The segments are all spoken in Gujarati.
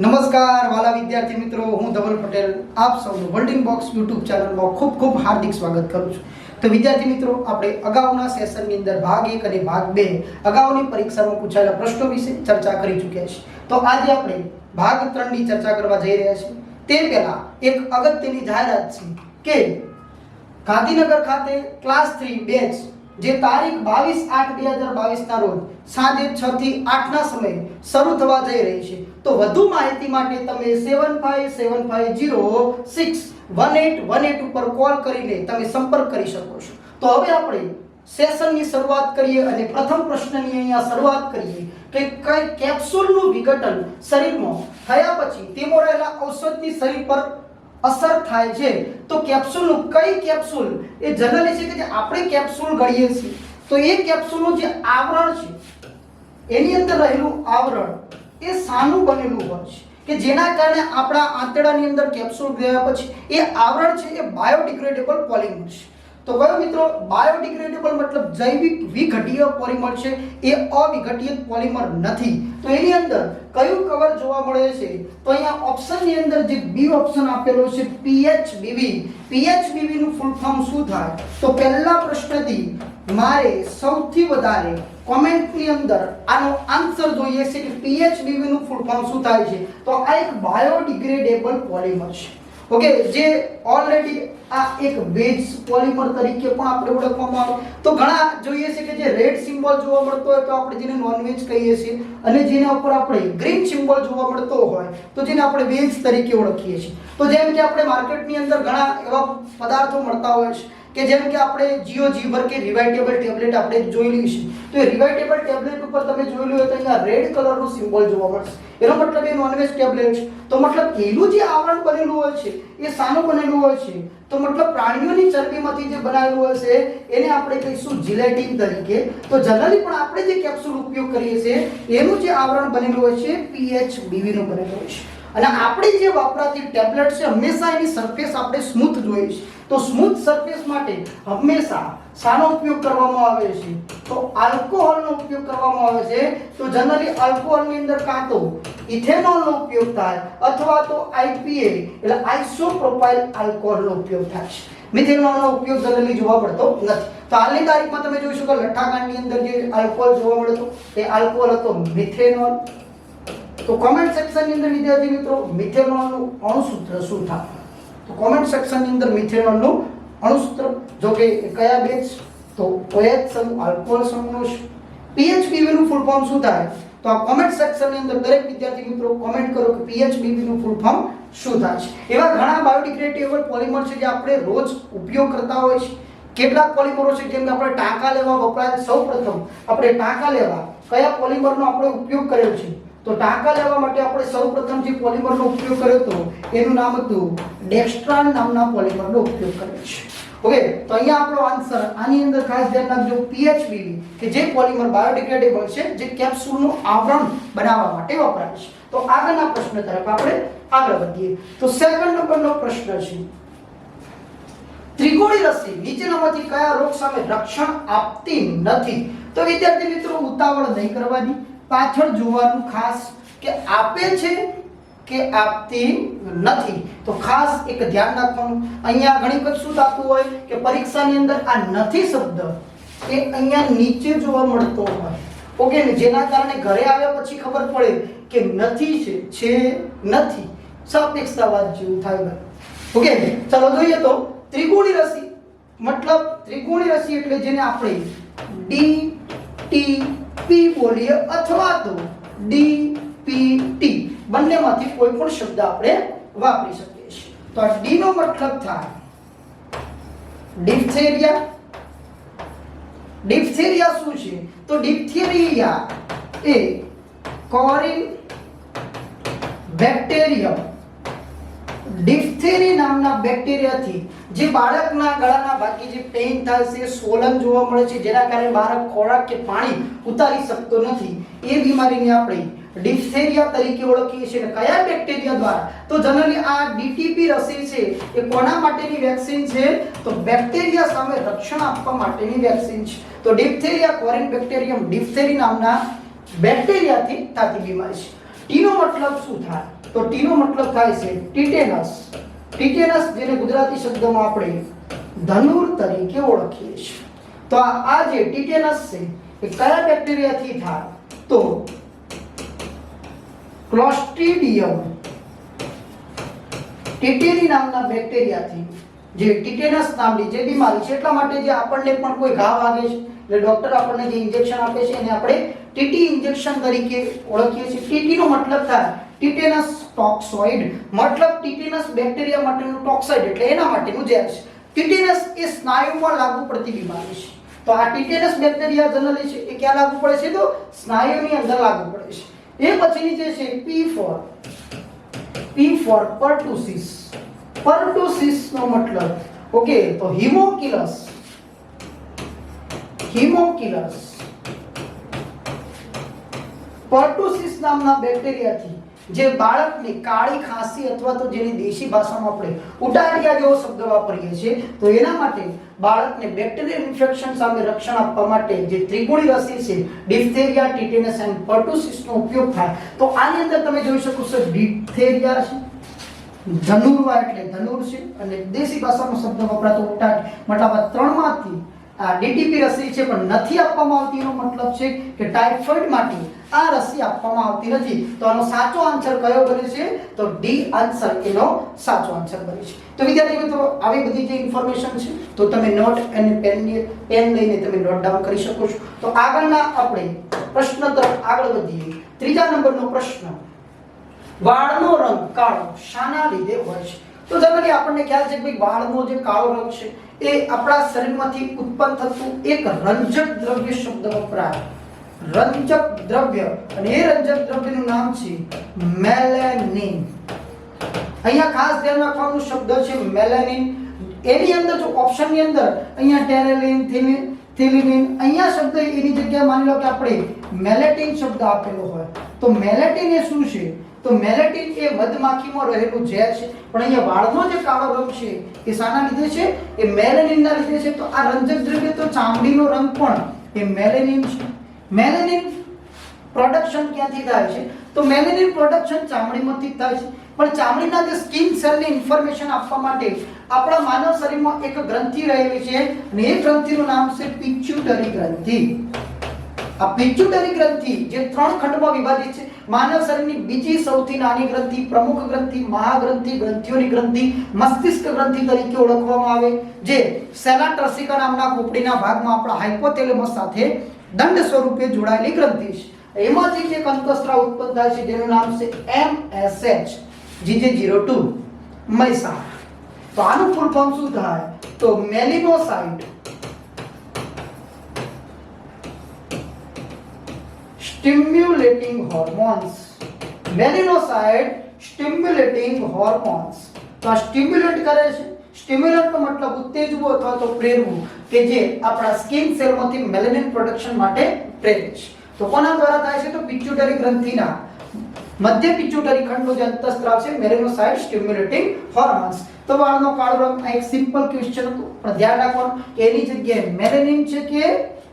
નમસ્કાર વાલા વિદ્યાર્થી મિત્રો, હું ધવલ પટેલ આપ સૌનું વર્લ્ડિંગ બોક્સ યુટ્યુબ ચેનલમાં ખૂબ ખૂબ હાર્દિક સ્વાગત કરું છું. તો વિદ્યાર્થી મિત્રો, આપણે અગાઉના સેશનની અંદર ભાગ 1 અને ભાગ 2 અગાઉની પરીક્ષામાં પૂછાયેલા પ્રશ્નો વિશે ચર્ચા કરી ચૂક્યા છીએ. તો આજે આપણે ભાગ 3 ની ચર્ચા કરવા જઈ રહ્યા છીએ. તે પહેલા એક અગત્યની જાહેરાત છે કે ગાંધીનગર ખાતે ક્લાસ 3 બેચ જે તારીખ 22/8/2022 ના રોજ સાંજે 6 થી 8 ના સમયે શરૂ થવા જઈ રહી છે. તો વધુ માહિતી માટે તમે 7575061818 ઉપર કોલ કરીને તમે સંપર્ક કરી શકો છો. તો હવે આપણે સેશનની શરૂઆત કરીએ અને પ્રથમ પ્રશ્નની અહીંયા શરૂઆત કરીએ કે કઈ કેપ્સ્યુલનું વિઘટન શરીરમાં થયા પછી તેમાં રહેલા ઔષધની શરીર પર અસર થાય છે. તો કેપ્સ્યુલનું કઈ કેપ્સ્યુલ એ જનરલી છે કે જે આપણે કેપ્સ્યુલ ગણીએ છીએ, તો એ કેપ્સ્યુલનું જે આવરણ છે એની અંદર રહેલું આવરણ એ સાનું બનેલું હોય છે કે જેના કારણે આપણા આંતરડાની અંદર કેપ્સ્યુલ ગયા પછી એ આવરણ છે એ બાયોડિગ્રેડેબલ પોલિમર છે. તો કયો મિત્રો, બાયોડિગ્રેડેબલ મતલબ જૈવિક વિઘટીય પોલિમર છે, એ અવિઘટીય પોલિમર નથી. તો એની અંદર કયું કવર જોવા મળે છે? તો અહીંયા ઓપ્શનની અંદર જે બી ઓપ્શન આપેલો છે PHBV. PHBV નું ફૂલ ફોર્મ શું થાય? તો પહેલા પ્રશ્નથી મારે સૌથી વધારે કોમેન્ટની અંદર આનો આન્સર જોઈએ છે કે PHBV નું ફૂલ ફોર્મ શું થાય છે. તો આ એક બાયોડિગ્રેડેબલ પોલિમર છે. ઓકે, જે ઓલરેડી આ એક બેઝ પોલિમર તરીકે પણ આપણે ઓળખવામાં આવે. તો ઘણા જોઈએ છે કે જે રેડ સિમ્બોલ જોવા મળતો હોય તો આપણે જેને નોનવેજ કહીએ છીએ, અને જેના ઉપર આપણે ગ્રીન સિમ્બોલ જોવા મળતો હોય તો જેને આપણે વેજ તરીકે ઓળખીએ છીએ. તો જેમ કે આપણે માર્કેટની અંદર ઘણા એવા પદાર્થો મળતા હોય છે કે જેમ કે આપણે જીઓજીવર કે રિવાઇટેબલ ટેબ્લેટ આપણે જોયેલી છે. તો એ રિવાઇટેબલ ટેબ્લેટ ઉપર તમે જોયેલું હોય તો અહીંયા રેડ કલરનું સિમ્બોલ જોવા મળશે. એનો મતલબ એ નોનવેજ ટેબ્લેટ છે. તો મતલબ એનું જે આવરણ બનેલું હોય છે એ સાનું બનેલું હોય છે. તો મતલબ પ્રાણીઓની ચરબીમાંથી જે બનાવેલું હોય છે એને આપણે કહીશું જિલેટિન તરીકે. તો જનરલી પણ આપણે જે કેપ્સ્યુલ ઉપયોગ કરીએ છીએ એનું જે આવરણ બનેલું હોય છે PHBV નું બનેલું હોય છે. અને આપણે જે વાપરાતી ટેબ્લેટ છે હંમેશા એની સરફેસ આપણે સ્મૂથ જોઈએ છે. તો સ્મૂથ સરફેસ માટે હંમેશા શાનો ઉપયોગ કરવામાં આવે છે? તો આલ્કોહોલનો ઉપયોગ કરવામાં આવે છે. તો જનરલી આલ્કોહોલની અંદર કાં તો ઇથેનોલનો ઉપયોગ થાય અથવા તો IPA એટલે આઇસોપ્રોપાઇલ આલ્કોહોલનો ઉપયોગ થાય છે. મિથેનોલનો ઉપયોગ જનરલી જોવા મળતો નથી. તો હાલની તારીખમાં તમે જોઈ શકો લઠ્ઠાકાંડની અંદર જે આલ્કોહોલ જોવા મળતો એ આલ્કોહોલ હતો મિથેનોલ. તો કોમેન્ટ સેક્શનની અંદર વિદ્યાર્થી મિત્રો મિથેનોલનું અણુસૂત્ર શું થાય? તો કોમેન્ટ સેક્શનની અંદર મિથેનોલનું અણુસૂત્ર જો કે કયા બેઝ? તો OH સમૂહ આલ્કોહોલ સમૂહનો છે. PHBV નું ફૂલ ફોર્મ શું થાય? તો આ કોમેન્ટ સેક્શનની અંદર દરેક વિદ્યાર્થી મિત્રો કોમેન્ટ કરો કે PHBV નું ફૂલ ફોર્મ શું થાય છે. એવા ઘણા બાયોડિગ્રેડેબલ પોલિમર છે જે આપણે રોજ ઉપયોગ કરતા હોય છે. કેટલાક પોલિમરો છે જેમ કે આપણે ટાંકા લેવા વપરાય. સૌપ્રથમ આપણે ટાંકા લેવા કયા પોલિમરનો આપણે ઉપયોગ કર્યો છે? તો ટાંકા લેવા માટે આપણે સૌપ્રથમ જે પોલિમરનો ઉપયોગ કર્યો હતો એનું નામ હતું ડેક્સ્ટ્રાન નામના પોલિમરનો ઉપયોગ કર્યો છે. ઓકે, તો અહીંયા આપણો આન્સર આની અંદર ખાસ ધ્યાન રાખજો PHBV કે જે પોલિમર બાયોડિગ્રેડેબલ છે, જે કેપ્સ્યુલનું આવરણ બનાવવા માટે વપરાય છે. તો આગળના પ્રશ્ન તરફ આપણે આગળ વધીએ. તો સેકન્ડ નંબરનો પ્રશ્ન છે ત્રિકોણી રસી નીચેનામાંથી કયા રોગ સામે રક્ષણ આપતી નથી? તો વિદ્યાર્થી મિત્રો ઉતાવળ નહીં કરવાની, પાછળ જોવાનું ખાસ કે આપે છે કે આપતી નથી. તો ખાસ એક ધ્યાન રાખવાનું. અહીંયા ઘણી વખત શું થતું હોય કે પરીક્ષાની અંદર આ નથી શબ્દ એ અહીંયા નીચે જોવા મળતો હોય. ઓકે, જેના કારણે ઘરે આવ્યા પછી ખબર પડે કે નથી છે નથી, સાપેક્ષતાવાદ જેવું થાય. ઓકે, ચાલો જોઈએ. તો ત્રિકોણી રસી મતલબ ત્રિકોણી રસી એટલે જેને આપણે DTP બોલીએ અથવા તો DPT, બંનેમાંથી કોઈ પણ શબ્દ આપણે વાપરી શકીએ છીએ. તો આ D નો મતલબ થાય ડિફથેરિયા. ડિફથેરિયા શું છે? તો ડિફથેરિયા એ કોરિન બેક્ટેરિયમ ડિફથેરી નામના બેક્ટેરિયાથી જે બાળકના ગળાના ભાગે જે પેઇન થાય છે, સ્વોલન જોવા મળે છે, જેના કારણે બાળક ખોરાક કે પાણી ઉતારી શકતો નથી, એ બીમારીને આપણે ડિફથેરિયા તરીકે ઓળખીએ છીએ. કયા બેક્ટેરિયા દ્વારા? તો જનરલી આ DTP રસી છે એ કોના માટેની વેક્સિન છે? તો બેક્ટેરિયા સામે રક્ષણ આપવા માટેની વેક્સિન છે. તો ડિફથેરિયા કોરિન બેક્ટેરિયમ ડિફથેરી નામના બેક્ટેરિયાથી થતી બીમારી છે. ટી નો મતલબ શું થાય? તો ટી નો મતલબ થાય છે ટીટેનસ. ટીટેનસ જેને ગુજરાતી શબ્દમાં આપણે ધનુર તરીકે ઓળખીએ છીએ. તો આ જે ટીટેનસ છે એ કયા બેક્ટેરિયાથી થાય? તો ક્લોસ્ટ્રીડિયમ ટીટેરી નામના બેક્ટેરિયાથી, જે ટીટેનસ નામની જે બીમારી છે, એટલા માટે જે આપણને પણ કોઈ ઘા વાગે છે એટલે ડોક્ટર આપણને જે ઇન્જેક્શન આપે છે એને આપણે ટીટી ઇન્જેક્શન તરીકે ઓળખીએ છીએ. ટીટી નો મતલબ થાય ટીટેનસ ટોક્સોઇડ, મતલબ ટીટેનસ બેક્ટેરિયા માટેનું ટોક્સાઇડ એટલે એના માટેનું ઝેર છે. ટીટેનસ એ સ્નાયુમાં લાગુ પડતી બીમારી છે. તો આ ટીટેનસ બેક્ટેરિયા જનરલી છે એ ક્યાં લાગુ પડે છે? તો સ્નાયુની અંદર લાગુ પડે છે. એ પછીની જે છે P for pertussis. pertussis નો મતલબ ઓકે તો હિમોકિલસ. pertussis નામના બેક્ટેરિયાથી જે બાળકને કાળી ખાંસી અથવા તો જેની દેશી ભાષામાં આપણે ઉટાડિયા જેવો શબ્દ વાપરીએ છીએ, તો એના માટે બાળકને બેક્ટેરિયલ ઇન્ફેક્શન સામે રક્ષણ આપવા માટે જે ત્રિગુણી રસી છે ડિફ્થેરિયા, ટીટેનસ એન્ડ pertussis નો ઉપયોગ થાય. તો આની અંદર તમે જોઈ શકો છો ડિફ્થેરિયા છે, ધનુર્વા એટલે ધનુર છે, અને દેશી ભાષામાં શબ્દ વપરાતો ઉટાડી, મતલબ આ ત્રણમાંથી આ ડીટીપી રસી છે પણ નથી આપવામાં આવતી. એનો મતલબ છે કે ટાઇફોઇડ માટે આ રસી આપવામાં આવતી નથી. તો આનો સાચો આન્સર કયો બને છે? તો ડી આન્સર એનો સાચો આન્સર બને છે. તો વિદ્યાર્થી મિત્રો, આવી બધી જે ઇન્ફોર્મેશન છે તો તમે નોટ અને પેન લઈને તમે નોટ ડાઉન કરી શકો છો. તો આગળના આપણે પ્રશ્ન તરફ આગળ વધીએ. ત્રીજા નંબરનો પ્રશ્ન, વાળનો રંગ કાળો શાના લીધે હોય છે? તો જનરલી આપણને ખ્યાલ છે કે ભાઈ વાળનો જે કાળો રંગ છે એ આપણા શરીરમાંથી ઉત્પન્ન થતું એક રંજક દ્રવ્ય શબ્દ વપરાય. રંજક દ્રવ્ય, અને એ રંજક દ્રવ્યનું નામ છે મેલેનિન. અહીંયા ખાસ ધ્યાન રાખવાનું શબ્દ છે મેલેનિન. એની અંદર જો ઓપ્શનની અંદર અહીંયા ટેરેલિન, થિલિનિન, અહીંયા શબ્દ એની જગ્યાએ માની લો કે આપણે મેલેટિન શબ્દ આપેલો હોય, તો મેલેટિન એ શું છે? તો મેલેટિન એ મધમાખીમાં રહેલું ઝેર છે. પણ અહીંયા વાળનો જે કાળો રંગ છે એ શાના લીધે છે? એ મેલેનિનના લીધે છે. તો આ રંજક દ્રવ્ય, તો ચામડીનો રંગ પણ એ મેલેનિન છે. મેલેનિન પ્રોડક્શન ક્યાંથી થાય છે? તો મેલેનિન પ્રોડક્શન ચામડીમાંથી થાય છે. પણ ચામડીના જે સ્કિન સેલને ઇન્ફોર્મેશન આપવા માટે આપણા માનવ શરીરમાં એક ગ્રંથિ રહેલી છે, અને એ ગ્રંથિનું નામ છે પિચ્યુટરી ગ્રંથિ. આ પિચ્યુટરી ગ્રંથિ જે 3 ખંડમાં વિભાજિત છે. માનવ શરીરની બીજી સૌથી નાની ગ્રંથિ, પ્રમુખ ગ્રંથિ, મહાગ્રંથિ, ગ્રંથિઓની ગ્રંથિ, મસ્તિષ્ક ગ્રંથિ તરીકે ઓળખવામાં આવે, જે સેલા ટર્સિકા નામના ખોપડીના ભાગમાં આપણા હાઇપોથેલેમસ સાથે દંડ સ્વરૂપે જોડાયેલી ગ્રંથિ છે. એમાંથી એક અંતઃસ્ત્રાવ ઉત્પન્ન થાય છે જેનું નામ છે MSH GJ02 મૈસા. તો આનું ફૂલ ફોર્મ શું થાય? તો melanocyte stimulating hormones. Melanocyte stimulating hormones. તો આ સ્ટિમ્યુલેટ કરે છે. સ્ટિમ્યુલન્ટ નો મતલબ ઉત્તેજવું અથવા તો પ્રેરવું, કે જે આપણા સ્કિન સેલમાંથી મેલેનિન પ્રોડક્શન માટે પ્રેરે છે. તો કોના દ્વારા થાય છે? તો પિચ્યુટરી ગ્રંથિના મધ્ય પિચ્યુટરી ખંડનો જે અંતઃસ્ત્રાવ છે મેલિનોસાઇટ સ્ટિમ્યુલેટિંગ હોર્મોન્સ. તો વાળનો કાળો રંગ આ એક સિમ્પલ ક્વેશ્ચન હતું, પણ ધ્યાન રાખવાનું કે એની જગ્યાએ મેલેનિન છે કે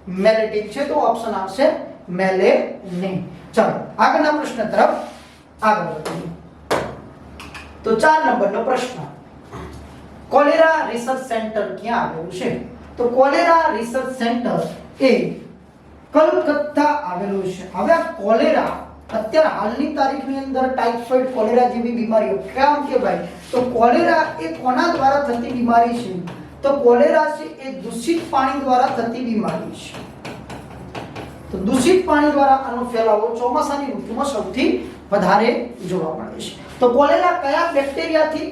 મેલેટિન છે, તો ઓપ્શન આવશે મેલેનિન. ચાલો આગળના પ્રશ્ન તરફ આગળ વધીએ. તો 4 નંબરનો પ્રશ્ન, કોલેરા રિસર્ચ સેન્ટર ક્યાં આવેલું છે? તો કોલેરા રિસર્ચ સેન્ટર એ કલકત્તા આવેલું છે. હવે આ કોલેરા અત્યારે હાલની તારીખની અંદર ટાઇફોઇડ, કોલેરા જેવી બીમારીઓ કેમ કે ભાઈ, તો કોલેરા એ કોના દ્વારા થતી બીમારી છે? તો કોલેરા છે એ દૂષિત પાણી દ્વારા થતી બીમારી છે. તો દૂષિત પાણી દ્વારા આનો ફેલાવો ચોમાસાની ઋતુમાં સૌથી વધારે જોવા મળે છે. તો કોલેરા કયા બેક્ટેરિયાથી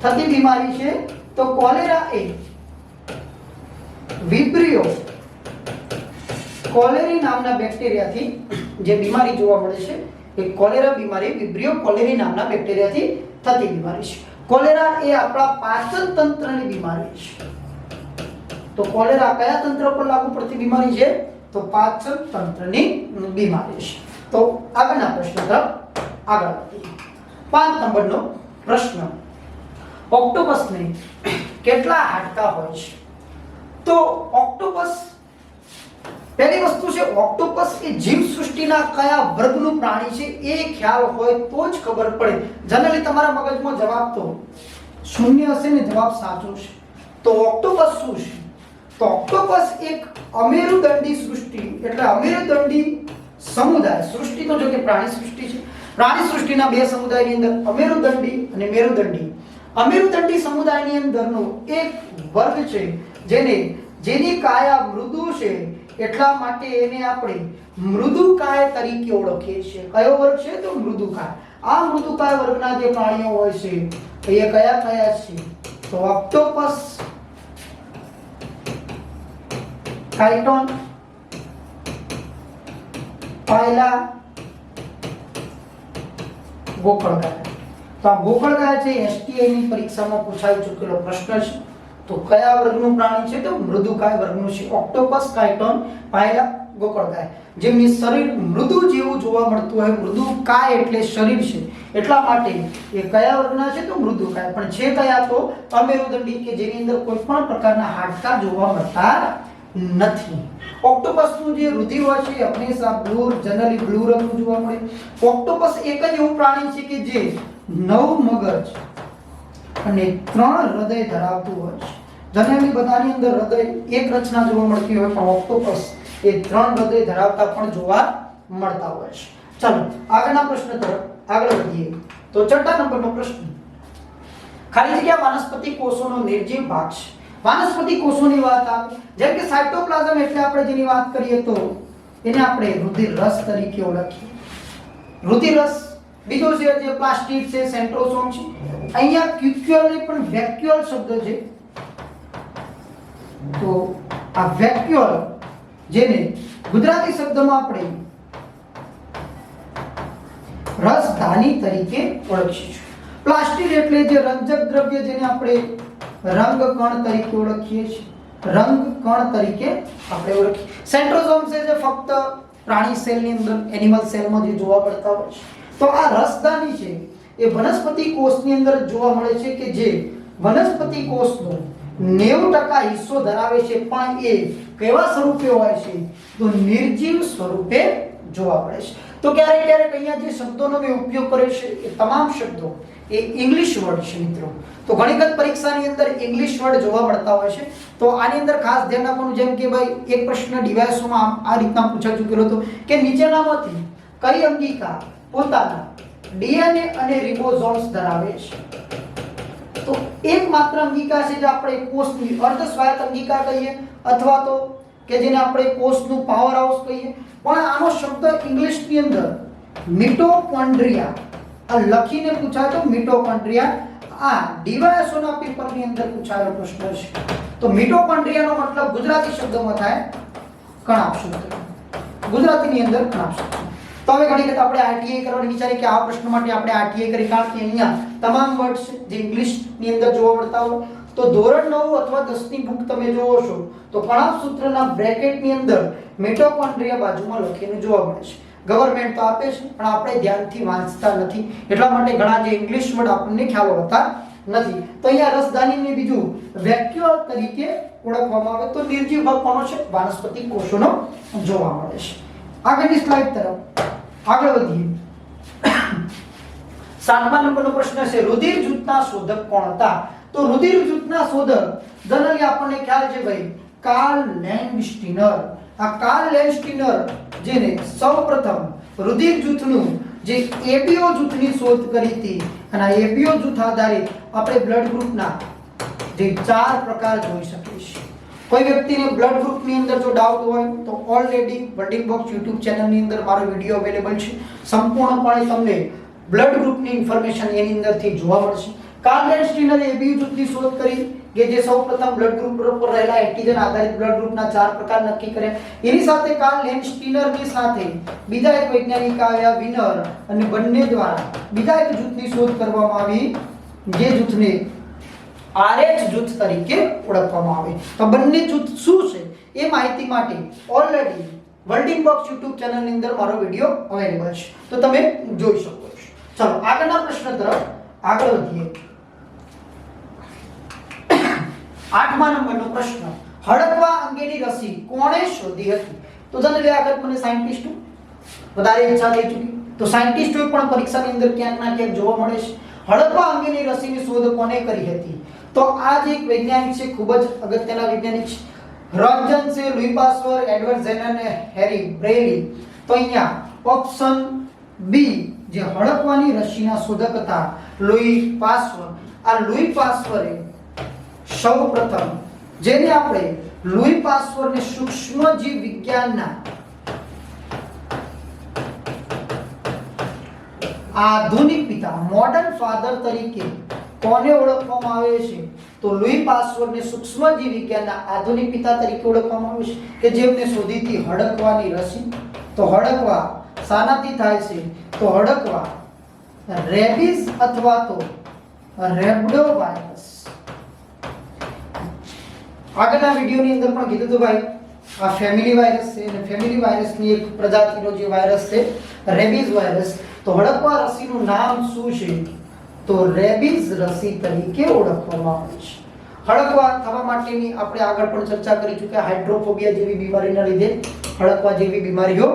થતી બીમારી છે? તો કોલેરા એ વિબ્રિયો કોલેરી નામના બેક્ટેરિયાથી જે બીમારી જોવા મળે છે એ કોલેરા બીમારી વિબ્રિયો કોલેરી નામના બેક્ટેરિયાથી થતી બીમારી છે. કોલેરા એ આપણા પાચન તંત્રની બીમારી છે. તો કોલેરા કયા તંત્ર પર લાગુ પડતી બીમારી છે? તો પાચન તંત્રની બીમારી છે. તો આગળના પ્રશ્ન તરફ આગળ વધીએ. 5 નંબરનો પ્રશ્ન, ઓક્ટોપસને કેટલા હાડકા હોય છે? તો ઓક્ટોપસ પહેલી વસ્તુ છે ઓક્ટોપસ એ જીવ સૃષ્ટિના કયા વર્ગનું પ્રાણી છે એ ખ્યાલ હોય તો જ ખબર પડે. જનરલી તમારા મગજમાં જવાબ તો શૂન્ય હશે ને, જવાબ સાચો છે. તો ઓક્ટોપસ શું છે? તો ઓક્ટોપસ એક અમેરુદંડી સૃષ્ટિ એટલે અમેરુદંડી સમુદાય. સૃષ્ટિ તો જો કે પ્રાણી સૃષ્ટિ છે. પ્રાણી સૃષ્ટિના બે સમુદાયની અંદર અમેરુદંડી અને મેરુદંડી. અમેરુદંડી સમુદાયની અંદરનો એક વર્ગ છે જેની કાયા મૃદુ છે, એટલા માટે એને આપણે મૃદુકાય તરીકે ઓળખીએ છીએ. કયો વર્ગ છે? તો મૃદુકાય. આ મૃદુકાય વર્ગના જે પ્રાણીઓ હોય છે એ કયા કયા છે? તો ઓક્ટોપસ, કાયટોન, પાયલા, ગોકળગાય. તો આ ગોકળગાય છે એસટીઆઈ ની પરીક્ષામાં પૂછાઈ ચૂકેલો પ્રશ્ન છે. તો કયા વર્ગનું પ્રાણી છે? તો મૃદુકાય વર્ગનું છે. ઓક્ટોપસ, કાયટોન, પાયલા, ગોકળગાય. જેમની શરીર મૃદુ જેવું જોવા મળતું હોય, મૃદુકાય એટલે શરીર છે, એટલા માટે એ કયા વર્ગના છે? તો મૃદુકાય. પણ છે કયા? તો અમેરુદંડી, કે જેની અંદર કોઈ પણ પ્રકારના હાડકા જોવા મળતા નથી. ઓક્ટોપસનું જે રુધિર હોય છે હંમેશા જનરલી બ્લુ રંગનું જોવા મળે. ઓક્ટોપસ એક જ એવું પ્રાણી છે કે જે 9 મગજ અને 3 હૃદય ધરાવતું હોય છે. જનરલી બધાની અંદર હૃદય એક રચના જોવા મળતી હોય, પણ ઓક્ટોપસ એ 3 હૃદય ધરાવતા પણ જોવા મળતા હોય છે. ચાલો આગળના પ્રશ્ન તરફ આગળ વધીએ. તો 6 નંબરનો પ્રશ્ન, ખાલી જગ્યા વનસ્પતિ કોષોનો નિર્જીવ ભાગ છે. વનસ્પતિ કોષોની વાત આવે, જેમ કે સાયટોપ્લાઝમ એટલે આપણે જેની વાત કરીએ તો એને આપણે રુધિર રસ તરીકે ઓળખીએ. રુધિર રસ. બીજો છે જે પ્લાસ્ટિડ છે, સેન્ટ્રોસોમ છે. અહીંયા ક્યુક્યુલ ને પણ વેક્યુઅલ શબ્દ છે. તો આ વેક્યુઅલ જેને ગુજરાતી શબ્દમાં આપણે રસધાની તરીકે ઓળખીશું. પ્લાસ્ટિડ એટલે જે રંજક દ્રવ્ય જેને આપણે રંગકણ તરીકે ઓળખીએ છીએ. રંગકણ તરીકે આપણે ઓળખીએ. સેન્ટ્રોસોમ છે જે ફક્ત પ્રાણી સેલની અંદર, એનિમલ સેલમાં જે જોવા મળતા હોય છે. તો આ રસધાની છે એ વનસ્પતિ કોષની અંદર જોવા મળે છે, કે જે વનસ્પતિ કોષનો 90% હિસ્સો ધરાવે છે, પણ એ કેવા સ્વરૂપે હોય છે? તો નિર્જીવ સ્વરૂપે જોવા મળે છે. તો ક્યારેક અહીંયા જે શબ્દોનો મેં ઉપયોગ કર્યો છે એ તમામ શબ્દો એ ઇંગ્લિશ વર્ડ છે મિત્રો. તો ઘણી વખત પરીક્ષાની અંદર ઇંગ્લિશ વર્ડ જોવા મળતા હોય છે. તો આની અંદર ખાસ ધ્યાન રાખવાનું, જેમ કે ભાઈ એક પ્રશ્ન ડિવાઇસોમાં આ રીતના પૂછાઈ ચૂકેલો હતો કે નીચેનામાંથી કઈ અંગિકા પોતાના ડીએનએ અને રિબોઝોમ્સ ધરાવે છે? તો એકમાત્ર અંગિકા છે જે આપણે કોષની અર્ધસ્વાયત્ત અંગિકા કહીએ, અથવા તો કે જેને આપણે કોષનું પાવર હાઉસ કહીએ. પણ આનો શબ્દ ઇંગ્લિશની અંદર મિટોકોન્ડ્રિયા આ લખીને પૂછાય તો મિટોકોન્ડ્રિયા. આ ડીવાયસોના પેપરની અંદર પૂછાયેલો પ્રશ્ન છે. તો મિટોકોન્ડ્રિયાનો મતલબ ગુજરાતી શબ્દમાં થાય કણાભસૂત્ર. ગુજરાતીની અંદર કણાભસૂત્ર. તો હવે ઘણી વખત આપણે આરટીઆઈ કરવાની વિચારીએ કે આ પ્રશ્ન માટે આપણે આરટીઆઈ કરી, કારણ કે અહીંયા તમામ વર્ડ્સ જે ઇંગ્લિશની અંદર જોવા મળતા હોય. તો ધોરણ 9 અથવા 10 ની બુક તમે જોવો છો તો કણાભસૂત્રના બ્રેકેટની અંદર મિટોકોન્ડ્રિયા બાજુમાં લખીને જોવા મળે છે. ગવર્નમેન્ટ તો આપે છે પણ આપણે ધ્યાનથી વાંચતા નથી, એટલા માટે ઘણા જે ઇંગ્લિશ વર્ડ આપણને ખ્યાલ હોતા નથી. તો અહીંયા રસધાનીને બીજું વેક્યુઅલ તરીકે ઓળખવામાં આવે. તો નિર્જીવ ભાગ કોનો છે? વનસ્પતિ કોષોનો જોવા મળે છે. આગળની સ્લાઇડ તરફ આગળ વધીએ. 7મા નંબરનો પ્રશ્ન છે, રુધિર જૂથના શોધક કોણ હતા? તો રુધિર જૂથના શોધક જનરલી આપણને ખ્યાલ છે ભાઈ કાર્લ લેન્ડસ્ટીનર. આ કાર્લ લેન્ડસ્ટીનર જેને સૌપ્રથમ રુધિર જૂથનું જે એબીઓ જૂથની શોધ કરી હતી, અને આ એબીઓ જૂથ આધારિત આપણે બ્લડ ગ્રુપના જે 4 પ્રકાર જોઈ શકીએ છીએ. કોઈ વ્યક્તિને બ્લડ ગ્રુપની અંદર જો ડાઉટ હોય તો ઓલરેડી બિલ્ડિંગ બોક્સ YouTube ચેનલની અંદર મારો વિડિયો અવેલેબલ છે. સંપૂર્ણપણે તમને બ્લડ ગ્રુપની ઇન્ફોર્મેશન એની અંદરથી જોવા મળશે. કાર્લ લેન્ડસ્ટીનરે એબીઓ જૂથની શોધ કરી કે જે સૌપ્રથમ બ્લડ ગ્રુપ પર રહેલા એન્ટિજન આધારિત બ્લડ ગ્રુપના 4 પ્રકાર નક્કી કર્યા. એની સાથે કાર્લ લેન્ડસ્ટીનરની સાથે બીજા એક વૈજ્ઞાનિક આવ્યા વિનર, અને બંને દ્વારા બીજા એક જૂથની શોધ કરવામાં આવી જે જૂથને RH જૂથ તરીકે ઓળખવામાં આવે. તો બંને જૂથ શું છે એ માહિતી માટે ઓલરેડી બિલ્ડિંગ બોક્સ YouTube ચેનલની અંદર મારો વિડિયો અવેલેબલ છે, તો તમે જોઈ શકો છો. ચલો આગળના પ્રશ્ન તરફ આગળ વધીએ. 8મા નંબરનો પ્રશ્ન, હડકવા અંગેની રસી કોણે શોધી હતી? તો જનરલી આગળ મને સાયન્ટિસ્ટ વધારે ઈચ્છા થઈ ચૂકી, તો સાયન્ટિસ્ટો પણ પરીક્ષાની અંદર ક્યાંક ના ક્યાંક જોવા મળે છે. હડપ્પા અંગેની રસીની શોધ કોને કરી હતી? તો આ જે એક વૈજ્ઞાનિક છે, ખૂબ જ અગત્યના વૈજ્ઞાનિક છે. રોન્જન છે, લુઈ પાસ્ચર, એડવર્ડ જેનર અને હેરી બ્રેલી. તો અહીંયા ઓપ્શન બી જે હડપ્પાની રસીના શોધક હતા લુઈ પાસ્ચર. આ લુઈ પાસ્ચરે સૌપ્રથમ જેને આપણે લુઈ પાસ્ચરને સૂક્ષ્મજીવ વિજ્ઞાનના આધુનિક પિતા મોડર્ન ફાધર તરીકે કોને ઓળખવામાં આવે છે? તો લુઈ પાસ્ચરને સૂક્ષ્મજીવ વિજ્ઞાનના આધુનિક પિતા તરીકે ઓળખવામાં આવે છે કે જેમને શોધી હતી હડકવાની રસી. તો હડકવા શાનાથી થાય છે? તો હડકવા રેબીઝ અથવા તો રેબડો વાયરસ. આગળના વિડિયોની અંદર પણ કીધું હતું ભાઈ, આ ફેમિલી વાયરસ છે અને ફેમિલી વાયરસની એક પ્રજાતિનો જે વાયરસ છે રેબીઝ વાયરસ. તો હડકવા રસીનું નામ શું છે? તો રેબીઝ રસી તરીકે ઓળખવામાં આવે છે. હડકવા થવા માટેની આપણે આગળ પણ ચર્ચા કરી ચૂક્યા. હાઇડ્રોફોબિયા જેવી બીમારીના લીધે હડકવા જેવી બીમારીઓ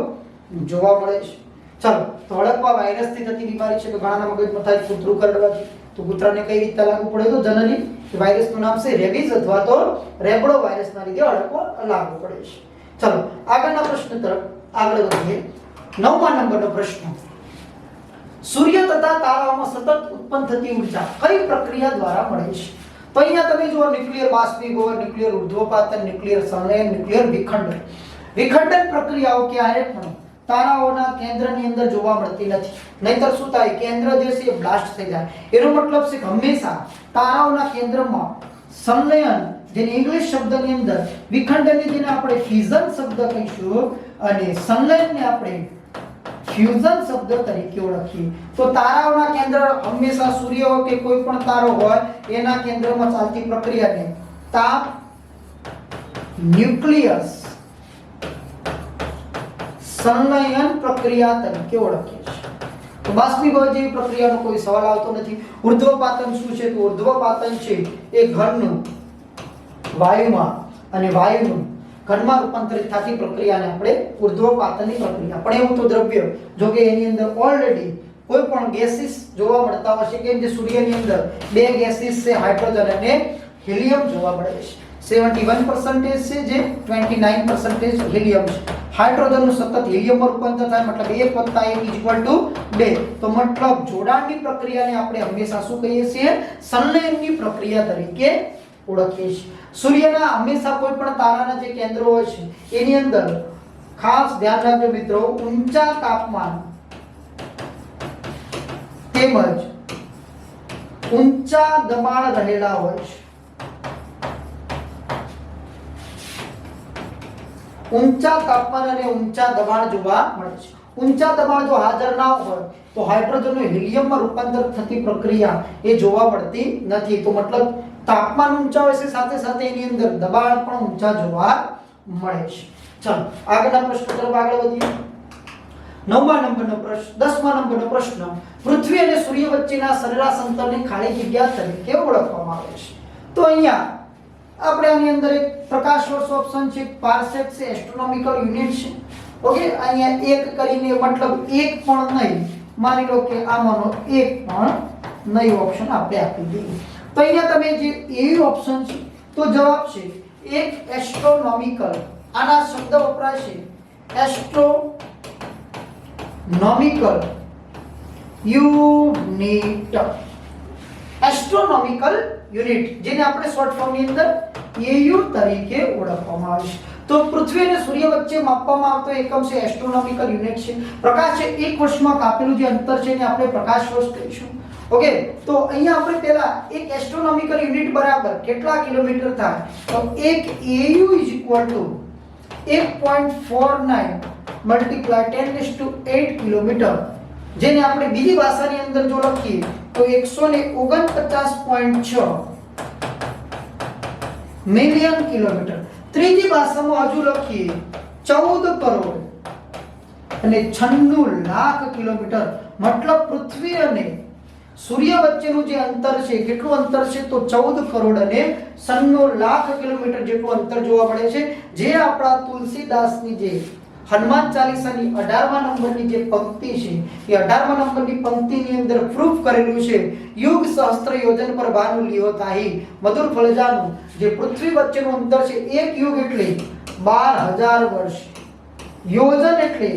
જોવા મળે છે. ચાલો, તો હડકવા વાયરસથી થતી બીમારી છે. તો ઘણાના મગજમાં થાય કૂતરું કરડવાથી, તો કૂતરાને કઈ રીતે લાગુ પડે? તો જનરલી વાયરસનું નામ છે રેબીઝ અથવા તો રેબડો વાયરસના લીધે હડકવા લાગુ પડે છે. ચાલો, આગળના પ્રશ્ન તરફ આગળ વધીએ. 9મા નંબરનો પ્રશ્ન, સૂર્ય તથા તારાઓમાં સતત ઉત્પન્ન થતી ઊર્જા કઈ પ્રક્રિયા દ્વારા મળે છે? તો અહીંયા તમે જુઓ ન્યુક્લિયર બાષ્પીભવન, ન્યુક્લિયર ઉર્ધ્વપાતન, ન્યુક્લિયર સંલયન, ન્યુક્લિયર વિખંડન. વિખંડન પ્રક્રિયાઓ ક્યારે પણ તારાઓના કેન્દ્રની અંદર જોવા મળતી નથી. નહીતર શું થાય? કેન્દ્ર જે છે એ બ્લાસ્ટ થઈ જાય. એનો મતલબ છે કે હંમેશા તારાઓના કેન્દ્રમાં સંલયન, જેને ઇંગ્લિશ શબ્દની અંદર વિખંડનને જેને આપણે ફ્યુઝન શબ્દ કહીશું અને સંલયનને આપણે ફ્યુઝન શબ્દ તરીકે ઓળખીએ. તો તારાઓના કેન્દ્ર હંમેશા સૂર્ય હોય કે કોઈ પણ તારો હોય એના કેન્દ્રમાં ચાલતી પ્રક્રિયાને તાપ ન્યુક્લિયસ સંલયન પ્રક્રિયા તરીકે ઓળખીએ છીએ. તો બાષ્પીભવન જેવી પ્રક્રિયાનો કોઈ સવાલ આવતો નથી. ઉર્ધ્વપાતન શું છે? તો ઉર્ધ્વપાતન છે એ ઘનનું વાયુમાં અને વાયુનું ઘનમાં રૂપાંતરિત થતી પ્રક્રિયાને આપણે ઉર્ધ્વપાતનની પ્રક્રિયા. પણ એવું તો દ્રવ્ય જો કે એની અંદર ઓલરેડી કોઈ પણ ગેસીસ જોવા મળતા હોય છે, કેમ કે સૂર્યની અંદર બે ગેસીસ છે, હાઇડ્રોજન અને હિલિયમ જોવા મળે છે. 71% છે જે 29% હિલિયમ છે. હાઇડ્રોજનનું સતત હિલિયમમાં રૂપાંતર થાય, મતલબ 1 + 1 = 2. તો મતલબ જોડાણની પ્રક્રિયાને આપણે હંમેશા શું કહીએ છીએ? સંલયનની પ્રક્રિયા તરીકે ઓળખીએ છીએ. સૂર્યના હંમેશા કોઈ પણ તારાના જે કેન્દ્રો હોય છે એની અંદર ખાસ ધ્યાન રાખજો મિત્રો, ઊંચા તાપમાન તેમજ ઊંચા દબાણ રહેલા હોય છે. ઊંચા તાપમાન અને ઊંચા દબાણ જોવા મળે છે. ઊંચા દબાણ જો હાજર ના હોય તો હાઇડ્રોજનનું હિલિયમમાં રૂપાંતર થતી પ્રક્રિયા એ જોવા મળતી નથી. તો મતલબ તાપમાન ઊંચા હોય છે, સાથે સાથે એની અંદર દબાણ પણ ઊંચા જોવા મળે છે. ચાલો, આગળના પ્રશ્ન તરફ આગળ વધીએ. 9મા નંબરનો પ્રશ્ન 10મા નંબરનો પ્રશ્ન, પૃથ્વી અને સૂર્ય વચ્ચેના સરેરાશ અંતરને ખાલી જગ્યા તરીકે ઓળખવામાં આવે છે. તો અહીંયા આપણે આની અંદર એક પ્રકાશ વર્ષ ઓપ્શન છે, પારસેક છે, એસ્ટ્રોનોમિકલ યુનિટ છે. ઓકે, અહીંયા એક કરીને મતલબ એક પણ નહીં, માની લો કે આમાંનો એક પણ નહીં ઓપ્શન આપણે આપી દઈએ. તો અહીંયા તમે જે એ ઓપ્શન છે તો જવાબ છે એક એસ્ટ્રોનોમિકલ. આના શબ્દ વપરાય છે એસ્ટ્રોનોમિકલ યુનિટ. એસ્ટ્રોનોમિકલ યુનિટ જેને આપણે શોર્ટ ફોર્મ ની અંદર AU તરીકે ઓળખવામાં આવે છે. તો પૃથ્વી અને સૂર્ય વચ્ચે માપવામાં આવતો એકમ છે એસ્ટ્રોનોમિકલ યુનિટ છે. પ્રકાશ છે એક વર્ષમાં કાપેલું જે અંતર છે એને આપણે પ્રકાશ વર્ષ કહીશું. ઓકે, તો અહીંયા આપણે પહેલા એક એસ્ટ્રોનોમિકલ યુનિટ બરાબર કેટલા કિલોમીટર થાય? તો 1 AU = 1.49 × 10⁸ કિલોમીટર. જેને આપણે બીજી ભાષાની અંદર જો લખીએ તો 149.6 મિલિયન કિલોમીટર. ત્રીજી ભાષામાં હજુ લખીએ 14 કરોડ અને 96 લાખ કિલોમીટર. મતલબ પૃથ્વી અને સૂર્ય વચ્ચેનું જે અંતર છે કેટલું અંતર છે? તો 14 કરોડ અને 96 લાખ કિલોમીટર જેટલું અંતર જોવા મળે છે. જે આપણા તુલસીદાસની જે હનુમાન ચાલીસાની 18મા નંબરની જે પંક્તિ છે એ 18મા નંબરની પંક્તિની અંદર પ્રૂફ કરેલું છે યુગ સહસ્ત્ર યોજન પર ભાનુ લિયો તાહી મધુર ફલજાનું જે પૃથ્વી વચ્ચેનું અંતર છે એક યુગ એટલે 12000 વર્ષ, યોજન એટલે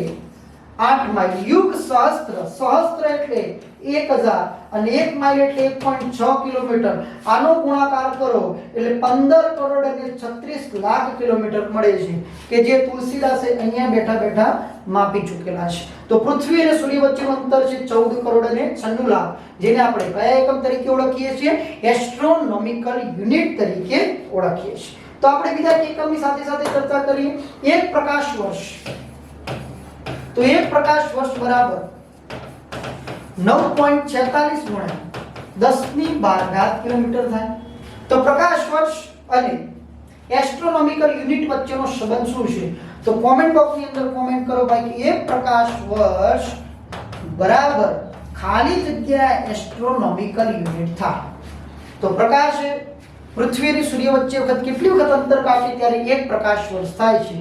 8 માઇલ, યુગ સહસ્ત્ર, સહસ્ત્ર એટલે 1000 અને 1 માઇલ એટલે 1.6 કિલોમીટર. આનો ગુણાકાર કરો એટલે 15 કરોડ અને 36 લાખ કિલોમીટર મળે છે કે જે તુલસીદાસે અહીંયા બેઠા બેઠા માપી ચૂકેલા છે. તો પૃથ્વી અને સૂર્ય વચ્ચેનું અંતર છે 14 કરોડ અને 96 લાખ, જેને આપણે કયા એકમ તરીકે ઓળખીએ છીએ? એસ્ટ્રોનોમિકલ યુનિટ તરીકે ઓળખીએ છીએ. તો આપણે બીજા એકમની સાથે સાથે ચર્ચા કરીએ. એક પ્રકાશ વર્ષ, તો એક પ્રકાશ વર્ષ બરાબર 9.46 ગુણ્યા 10⁻12 કિલોમીટર થાય. તો પ્રકાશ વર્ષ અને એસ્ટ્રોનોમિકલ યુનિટ વચ્ચેનો સંબંધ શું છે? તો કોમેન્ટ બોક્સની અંદર કોમેન્ટ કરો ભાઈ કે એક પ્રકાશ વર્ષ બરાબર ખાલી જગ્યા એસ્ટ્રોનોમિકલ યુનિટ થાય. તો પ્રકાશ પૃથ્વી અને સૂર્ય વચ્ચે વખત કેટલી વખત અંતર કાપે ત્યારે એક પ્રકાશ વર્ષ થાય છે.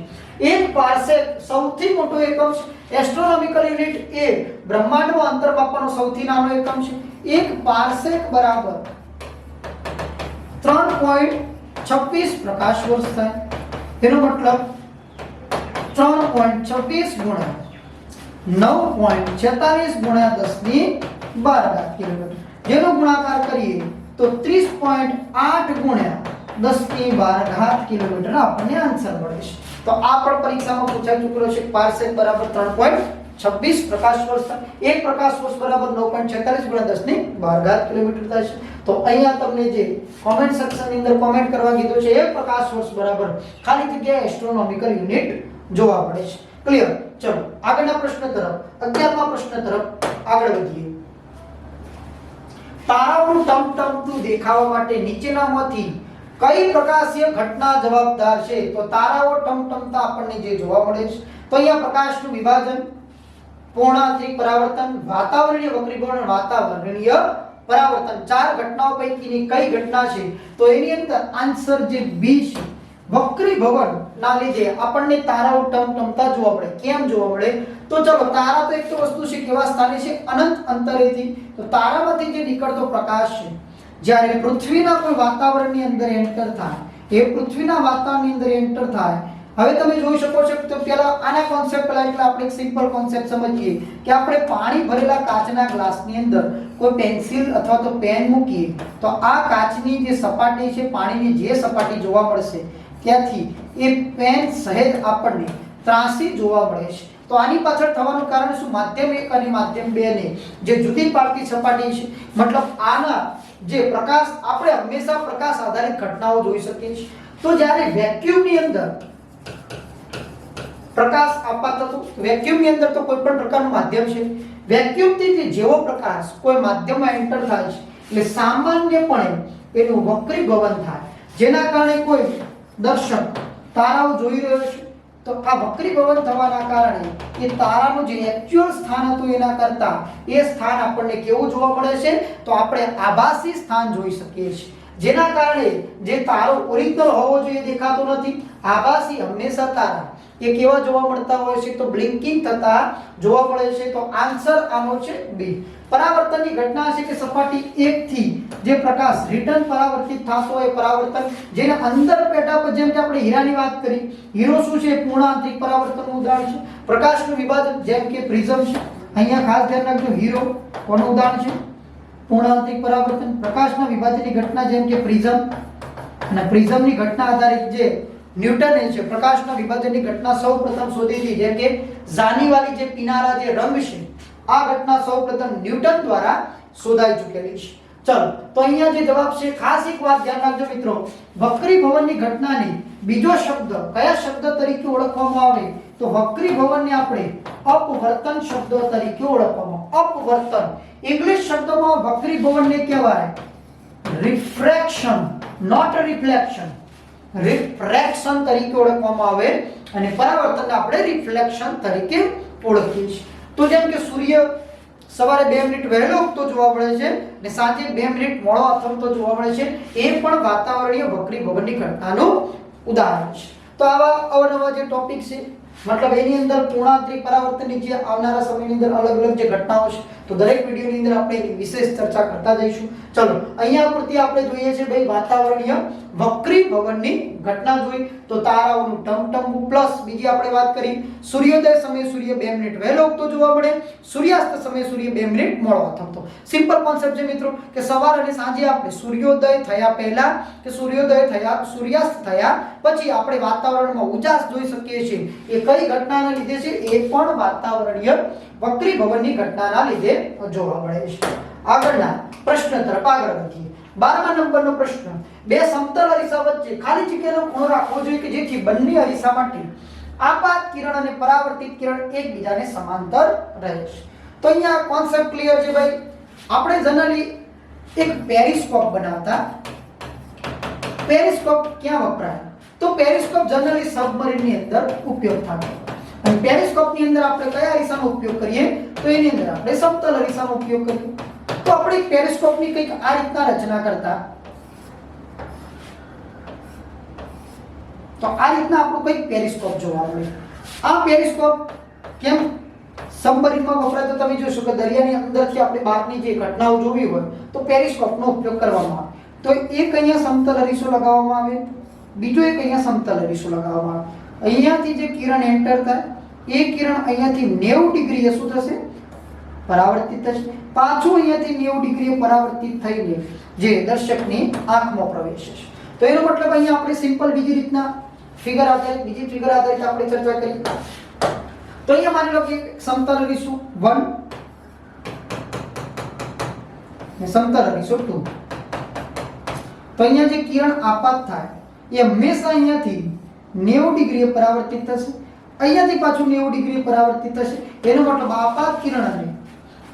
એક પારસેક સૌથી મોટો એકમ છે. એસ્ટ્રોનોમિકલ યુનિટ એ બ્રહ્માંડમાં અંતર માપવાનો સૌથી નાનો એકમ છે. એક પારસેક બરાબર 3.26 પ્રકાશ વર્ષ થાય. એનો મતલબ 3.26 ગુણ્યા 9.46 ગુણ્યા 10⁻12 કિલોમીટર, જેનો ગુણાકાર કરીએ તો 30.8 ગુણ્યા 10⁻12 કિલોમીટર આપણને આન્સર મળે છે. તો આ પણ પરીક્ષામાં પૂછાઈ ચૂકેલો છે. પારસેક બરાબર 3.26 પ્રકાશ વર્ષ થાય. એક પ્રકાશ વર્ષ બરાબર 9.46 ગુણ્યા 10⁻12 કિલોમીટર થાય છે. તો અહીંયા તમને જે કોમેન્ટ સેક્શનની અંદર કોમેન્ટ કરવા કીધું છે એક પ્રકાશ વર્ષ બરાબર ખાલી જગ્યાએ એસ્ટ્રોનોમિકલ યુનિટ જોવા મળે છે. ક્લિયર? ચલો આગળના પ્રશ્ન તરફ, 11મા પ્રશ્ન તરફ આગળ વધીએ. તારાઓનું ટમટમતું દેખાવા માટે નીચેનામાંથી કઈ પ્રકાશીય ઘટના જવાબદાર છે? તો તારાઓ ટમટમતા આપણને જે જોવા મળે છે, તો અહીંયા પ્રકાશનું વિભાજન, પૂર્ણાંતરિક પરાવર્તન, વાતાવરણીય વક્રીભવન, વાતાવરણીય પરાવર્તન, ચાર ઘટનાઓ પૈકીની કઈ ઘટના છે? તો એની અંદર આન્સર જે બી છે, વક્રીભવન ના લીધે આપણને તારાઓ ટમટમતા જોવા મળે. કેમ જોવા મળે? તો ચલો, તારા તો એક તો વસ્તુ છે કેવા સ્થાને છે? અનંત અંતરેથી. તો તારામાંથી જે નીકળતો પ્રકાશ છે જ્યારે પૃથ્વીના કોઈ વાતાવરણની અંદર એન્ટર થાય, એ પૃથ્વીના વાતાવરણની અંદર એન્ટર થાય. હવે તમે જોઈ શકો છો તો પહેલા આના કોન્સેપ્ટ પહેલા એટલે આપણે એક સિમ્પલ કોન્સેપ્ટ સમજીએ કે આપણે પાણી ભરેલા કાચના ગ્લાસની અંદર કોઈ પેન્સિલ અથવા તો પેન મૂકીએ તો આ કાચની જે સપાટી છે, પાણીની જે સપાટી જોવા મળશે ત્યાંથી એ પેન સહેજ આપણને ત્રાંસી જોવા મળે છે. તો આની પાછળ થવાનું કારણ શું? માધ્યમ 1 અને માધ્યમ 2 ને જે જુદી પાડતી સપાટી છે, મતલબ આના જે પ્રકાશ, આપણે હંમેશા પ્રકાશ આધારિત ઘટનાઓ જોઈ શકીએ છીએ. તો જ્યારે વેક્યુમની અંદર પ્રકાશ આપાત હતો, વેક્યુમની અંદર તો કોઈ પણ પ્રકારનું માધ્યમ છે, વેક્યુમથી જેવો પ્રકાશ કોઈ માધ્યમમાં એન્ટર થાય છે એટલે સામાન્યપણે એનું વક્રીભવન થાય, જેના કારણે કોઈ દર્શક તારાઓ જોઈ રહ્યો છે તો આ વક્રીભવન થવાના કારણે એ તારાનું જે એક્ચ્યુઅલ સ્થાન હતું એના કરતા એ સ્થાન આપણને કેવું જોવા મળે છે? તો આપણે આભાસી સ્થાન જોઈ શકીએ છીએ, જેના કારણે જે તારો ઓરિજિનલ હોવો જોઈએ દેખાતો નથી. આભાસી હંમેશા તારા એ કેવા જોવા મળતા હોય છે? તો બ્લિંકિંગ થતા જોવા મળે છે. તો આન્સર આનો છે બી. પરાવર્તનની ઘટના છે કે સપાટી 1 થી જે પ્રકાશ રિટર્ન પરાવર્તિત થતો હોય પરાવર્તન, જેને અંદર પેટા પર, જેમ કે આપણે હીરાની વાત કરી, હીરો શું છે? પૂર્ણાંતરિક પરાવર્તનનું ઉદાહરણ છે. પ્રકાશનું વિભાજન જેમ કે પ્રિઝમ છે, અહીંયા ખાસ ધ્યાન રાખજો, હીરો કોનું ઉદાહરણ છે? પૂર્ણાંતરિક પરાવર્તન. પ્રકાશના વિભાજનની ઘટના જેમ કે પ્રિઝમ, અને પ્રિઝમની ઘટના આધારિત જે ન્યૂટને છે પ્રકાશના વિભાજનની ઘટના સૌપ્રથમ શોધી હતી, જેમ કે ઝાનીવાળી જે પીનારા જે રંગ છે, આ ઘટના સૌપ્રથમ ન્યૂટન દ્વારા શોધાઈ ચૂકેલી છે. ચલો, તો અહીંયા જે જવાબ છે, ખાસ એક વાત ધ્યાન રાખજો મિત્રો, વક્રીભવનની ઘટનાને બીજો શબ્દ કયા શબ્દ તરીકે ઓળખવામાં આવે? તો વક્રીભવનને આપણે અપવર્તન શબ્દ તરીકે ઓળખવામાં. અપવર્તન ઇંગ્લિશ શબ્દમાં વક્રીભવનને કહેવાય રિફ્રેક્શન, નોટ રિફ્લેક્શન. રિફ્રેક્શન તરીકે ઓળખવામાં આવે અને પરાવર્તનને આપણે રિફ્લેક્શન તરીકે ઓળખીએ છીએ. તો જેમ કે સૂર્ય સવારે 2 મિનિટ વહેલો ઉગતો જોવા મળે છે અને સાંજે 2 મિનિટ મોડો આથમતો જોવા મળે છે, એ પણ વાતાવરણીય વક્રીભવનની ઘટનાનું ઉદાહરણ છે. તો આવા અવનવા જે ટોપિક છે मतलब એની અંદર પૂર્ણાંતરી પરાવર્તનની જે આવનારા સમયની અંદર અલગ અલગ જે ઘટનાઓ છે તો દરેક વિડિયોની અંદર આપણે એની વિશેષ ચર્ચા કરતા જઈશું. ચલો અહીંયા પૂરતી આપણે જોઈએ છે ભાઈ વાતાવરણીય વક્રીભવનની ઘટના જોઈ તો તારાઓનું ટમટમવું પ્લસ બીજી આપણે વાત કરી સૂર્યોદય સમયે સૂર્ય 2 મિનિટ વહેલો ઉગતો જોવા મળે, સૂર્યાસ્ત સમયે સૂર્ય 2 મિનિટ મોડો થતો. સિમ્પલ કોન્સેપ્ટ છે મિત્રો કે સવાર અને સાંજે આપણે સૂર્યોદય થયા પહેલા કે સૂર્યોદય થયા સૂર્યાસ્ત થયા પછી આપણે વાતાવરણમાં ઉજાસ જોઈ શકીએ છીએ. એ કઈ ઘટનાના લીધે છે? એ પણ વાતાવરણીય વક્રીભવનની ઘટનાના લીધે જોવા મળે છે. આગળના પ્રશ્ન તરફ આગળ વધીએ. 12મા નંબરનો પ્રશ્ન, બે સમતલ અરીસા વચ્ચે ખાલી જગ્યાનો ખૂણો રાખવો જોઈએ કે જેથી બંને અરીસા માટે આપાત કિરણ અને પરાવર્તિત કિરણ એકબીજાને સમાંતર રહે છે. તો અહીંયા કોન્સેપ્ટ ક્લિયર છે ભાઈ. આપણે જનરલી એક પેરિસ્કોપ બનાવતા. પેરિસ્કોપ ક્યાં વપરાય? તો પેરિસ્કોપ જનરલી સબમરીનની અંદર ઉપયોગ થતો. અને પેરિસ્કોપની અંદર આપણે કયા અરીસાનો ઉપયોગ કરીએ? તો એની અંદર આપણે સમતલ અરીસાનો ઉપયોગ કરીએ. તો આપણે પેરિસ્કોપની કંઈક આ રીતના રચના કરતા. તો આ રીતના આપણું કંઈક પેરિસ્કોપ જોવા મળે. આ પેરિસ્કોપ કેમ સબમરીનમાં વપરાય? તો તમે જોશો કે દરિયાની અંદરથી આપણે બહારની જે ઘટનાઓ જોવી હોય તો પેરિસ્કોપનો ઉપયોગ કરવામાં આવે. તો એક અહીંયા સમતલ અરીસો લગાવવામાં આવે, બીજો એક અહીંયા સમતલ અરીસો લગાવવામાં આવે. અહીંયાથી જે કિરણ એન્ટર થાય એ કિરણ અહીંયાથી 90 ડિગ્રીએ શું થશે? પરાવર્તિત થશે. પાછું અહીંયાથી 90 ડિગ્રીએ પરાવર્તિત થઈને જે દર્શકની આંખમાં પ્રવેશે છે. તો એનો મતલબ અહીંયા આપણે સિમ્પલ બીજી રીતના ફિગર બીજી ફિગર આધારિત આપણે ચર્ચા કરી. તો અહીંયા માની લો કે સમતલ અરીસો 1 ને સમતલ અરીસો 2. તો અહીંયા જે કિરણ આપાત થાય એ હંમેશા અહીંયાથી 90 ડિગ્રીએ પરાવર્તિત થશે, અહીંયાથી પાછું 90 ડિગ્રીએ પરાવર્તિત થશે. એનો મતલબ આપાત કિરણ અને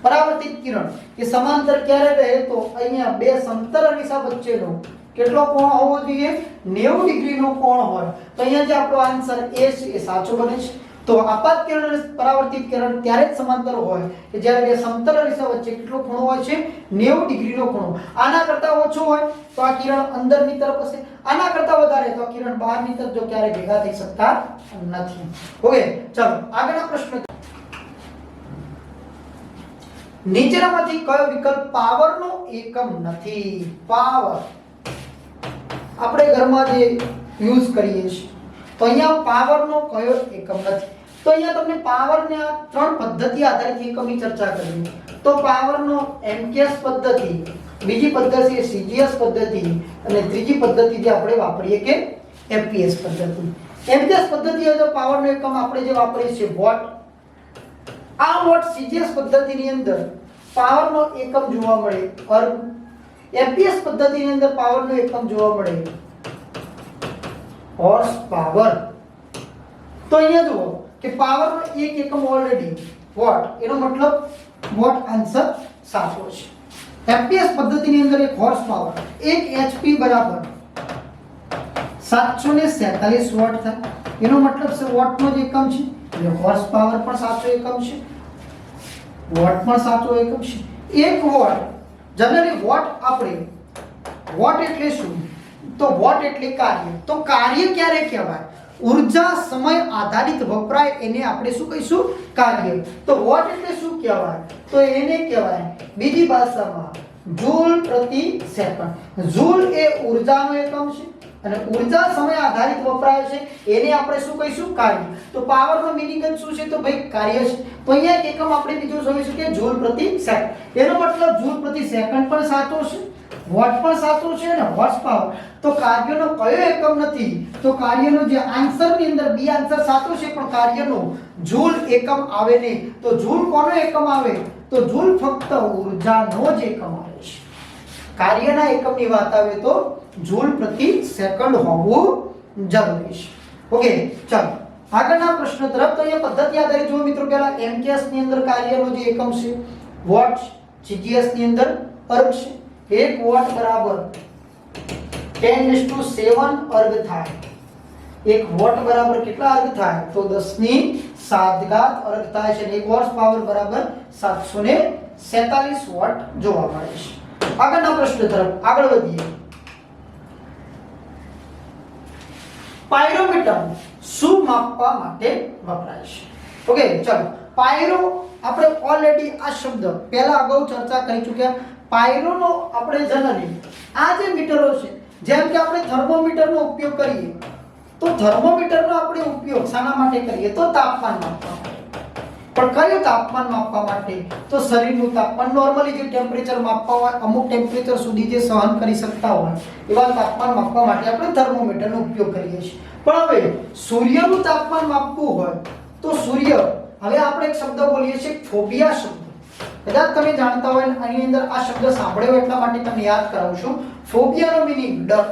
પરાવર્તિત કિરણ એ સમાંતર ક્યારે રહે? તો અહીંયા બે સમતલ અરીસા વચ્ચેનો કેટલો કોણ હોવો જોઈએ? 90 ડિગ્રીનો કોણ હોય. તો અહીંયા જે આપણો આન્સર એ છે એ સાચો બને છે. તો આપાત કિરણ અને પરાવર્તિત કિરણ ત્યારે જ સમાંતર હોય કે જ્યારે બે સમતલ અરીસા વચ્ચે કેટલો ખૂણો હોય છે? 90 ડિગ્રીનો ખૂણો. આના કરતા ઓછો હોય તો આ કિરણ અંદરની તરફ હશે, આના કરતા વધારે તો આ કિરણ બહારની તરફ જો ક્યારે ભેગા થઈ શકતા નથી. ઓકે, ચાલો આગળના પ્રશ્ન. નીચેનામાંથી કયો વિકલ્પ પાવરનો એકમ નથી? પાવર આપણે ઘરમાં જે યુઝ કરીએ છીએ તો અહીંયા પાવરનો કયો એકમ નથી? તો અહીંયા તમને પાવરને આ ત્રણ પદ્ધતિ આધારિત એકમની ચર્ચા કરવી. તો પાવરનો એમકેએસ પદ્ધતિ, બીજી પદ્ધતિ છે સીજીએસ પદ્ધતિ અને ત્રીજી પદ્ધતિ જે આપણે વાપરીએ કે એફપીએસ પદ્ધતિ. એમકેએસ પદ્ધતિ હોય તો પાવરનો એકમ આપણે જે વાપરીએ છીએ વોટ. આ વોટ સીજીએસ પદ્ધતિની અંદર પાવરનો એકમ જોવા મળે અર્ગ. એફપીએસ પદ્ધતિની અંદર પાવરનો એકમ જોવા મળે હોર્સ પાવર. તો અહીંયા જુઓ કે પાવરનો એક એકમ ઓલરેડી વોટ, એનો મતલબ વોટ આન્સર સાચો છે. એફપીએસ પદ્ધતિની અંદર એક હોર્સ પાવર 1 એચપી બરાબર 747 વોટ થાય. એનો મતલબ છે વોટનો જ એકમ છે એટલે હોર્સ પાવર પણ સાચો એકમ છે, વોટ પણ સાચો એકમ છે. 1 વોટ જનરલી વોટ આપણે વોટ એટલે શું? તો વોટ એટલે કાર્ય. તો કાર્ય ક્યારે કહેવાય? ઊર્જા સમય આધારિત વપરાય એને આપણે શું કહીશું? કાર્ય. તો વોટ એટલે શું કહેવાય? તો એને કહેવાય બીજી ભાષામાં જૂલ પ્રતિ સેકન્ડ. જૂલ એ ઊર્જાનો એકમ છે અને ઊર્જા સમય આધારિત વપરાય છે એને આપણે શું કહીશું? કાર્ય. તો પાવરનો મીનિંગ જ શું છે? તો ભાઈ કાર્ય છે. તો અહીંયા એક એકમ આપણે બીજો જોઈશું કે જૂલ પ્રતિ સેકન્ડ. એનો મતલબ જૂલ પ્રતિ સેકન્ડ પણ સાચો છે, વોટ પણ સાચું છે અને હોર્સ પાવર. તો કાર્યનો કયો એકમ નથી? તો કાર્યનો જે આન્સરની અંદર બી આન્સર સાચો છે પણ કાર્યનો જૂલ એકમ આવે નહીં. તો જૂલ કોનો એકમ આવે? તો જૂલ ફક્ત ઊર્જાનો જ એકમ આવે છે. કાર્યના એકમની વાત આવે તો જૂલ પ્રતિ સેકન્ડ હોવું જરૂરી છે. ઓકે, ચાલો આગળના પ્રશ્ન તરફ. તો અહીંયા પદ્ધતિ આધારિત જો મિત્રો પહેલા એમકેએસ ની અંદર કાર્યનો જે એકમ છે વોટ, જીજીએસ ની અંદર અર્ગ છે. 1 વોટ બરાબર 10⁷ અર્ગ થાય. 1 વોટ બરાબર કેટલા અર્ગ થાય? તો 10⁷ અર્ગ થાય છે. 1 હોર્સ પાવર બરાબર 747 વોટ જોવા મળે છે. આગળના પ્રશ્ન તરફ આગળ વધીએ. પાયરોમીટર શું માપવા માટે વપરાય છે? ઓકે, ચલો પાયરો આપણે ઓલરેડી આ શબ્દ પહેલા અગાઉ ચર્ચા કરી ચૂક્યા. પાયરોનો આપણે જનરલી આ જે મીટરો છે, જેમ કે આપણે થર્મોમીટરનો ઉપયોગ કરીએ તો થર્મોમીટરનો આપણે ઉપયોગ શાના માટે કરીએ? તો તાપમાન માપવા માટે. પણ કયું તાપમાન માપવા માટે? તો શરીરનું તાપમાન. નોર્મલી જે ટેમ્પરેચર માપવા હોય, અમુક ટેમ્પરેચર સુધી જે સહન કરી શકતા હોય એવા તાપમાન માપવા માટે આપણે થર્મોમીટરનો ઉપયોગ કરીએ છીએ. પણ હવે સૂર્યનું તાપમાન માપવું હોય તો સૂર્ય, હવે આપણે એક શબ્દ બોલીએ છીએ ફોબિયા શબ્દ. કદાચ તમે જાણતા હોય, આની અંદર આ શબ્દ સાંભળ્યો એટલા માટે તમને યાદ કરાવું છું. ફોબિયાનો મીનિંગ ડર.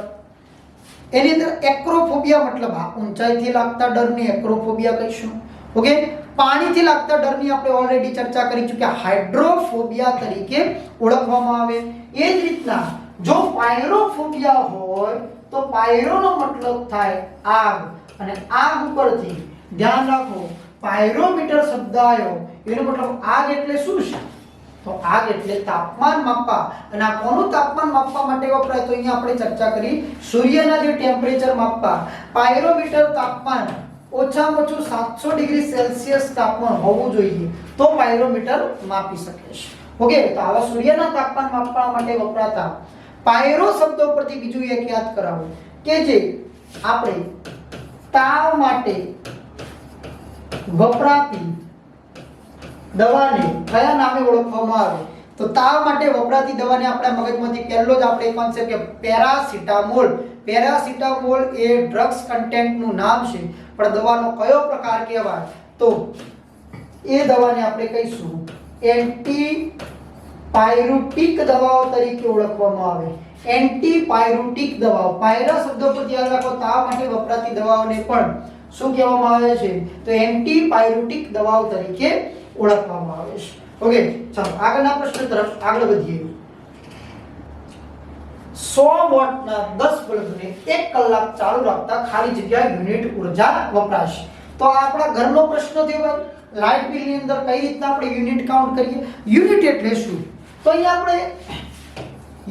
એની અંદર એક્રોફોબિયા મતલબ આ ઊંચાઈથી લાગતા ડરને એક્રોફોબિયા કહીશું. ઓકે, પાણીથી લાગતા ડરની આપણે ઓલરેડી ચર્ચા કરી ચૂક્યા, હાઇડ્રોફોબિયા તરીકે ઓળખવામાં આવે. એ જ રીતના જો પાયરોફોબિયા હોય તો પાયરોનો મતલબ થાય આગ, અને આગ ઉપરથી ધ્યાન રાખો પાયરોમીટર શબ્દ આવ્યો, એનો મતલબ આગ એટલે શું છે? તો આગ એટલે તાપમાન માપવા. અને આ કોનું તાપમાન માપવા માટે વપરાય? તો અહીંયા આપણે ચર્ચા કરી સૂર્યના જે ટેમ્પરેચર માપવા. પાયરોમીટર તાપમાન ઓછામાં ઓછું 700 ડિગ્રી સેલ્સિયસ તાપમાન હોવું જોઈએ તો પાયરોમીટર માપી શકે છે. ઓકે, તો આવા સૂર્યના તાપમાન માપવા માટે વપરાતા પાયરો શબ્દો પરથી બીજું એક યાદ કરાવો કે જે આપણે તાવ માટે વપરાતી દવાને કયા નામે ઓળખવામાં આવે? તો તાવ માટે વપરાતી દવાને આપણા મગજમાંથી પહેલો જ આપણે કોન્સેપ્ટ કે પેરાસિટામોલ. પેરાસિટામોલ એ ડ્રગ્સ કન્ટેન્ટનું નામ છે, પણ દવાનો કયો પ્રકાર કહેવાય? તો એ દવાને આપણે કહીશું એન્ટીપાયરુટિક દવાઓ તરીકે ઓળખવામાં આવે. એન્ટીપાયરુટિક દવાઓ. પાયરા શબ્દો પર ધ્યાન રાખો, તાવ માટે વપરાતી દવાઓને પણ શું કહેવામાં આવે છે? તો એન્ટીપાયરુટિક દવાઓ તરીકે ઓળખવામાં આવે છે. ઓકે, ચાલો આગળના પ્રશ્ન તરફ આગળ વધીએ. 100 વોટના 10 બલ્બને 1 કલાક ચાલુ રાખતા ખાલી જગ્યા યુનિટ ઉર્જા વપરાશે. તો આ આપણા ઘરનો પ્રશ્ન થયો ભાઈ. લાઇટ બિલની અંદર કઈ રીતના આપણે યુનિટ કાઉન્ટ કરીએ? યુનિટ એટલે શું? તો અહીંયા આપણે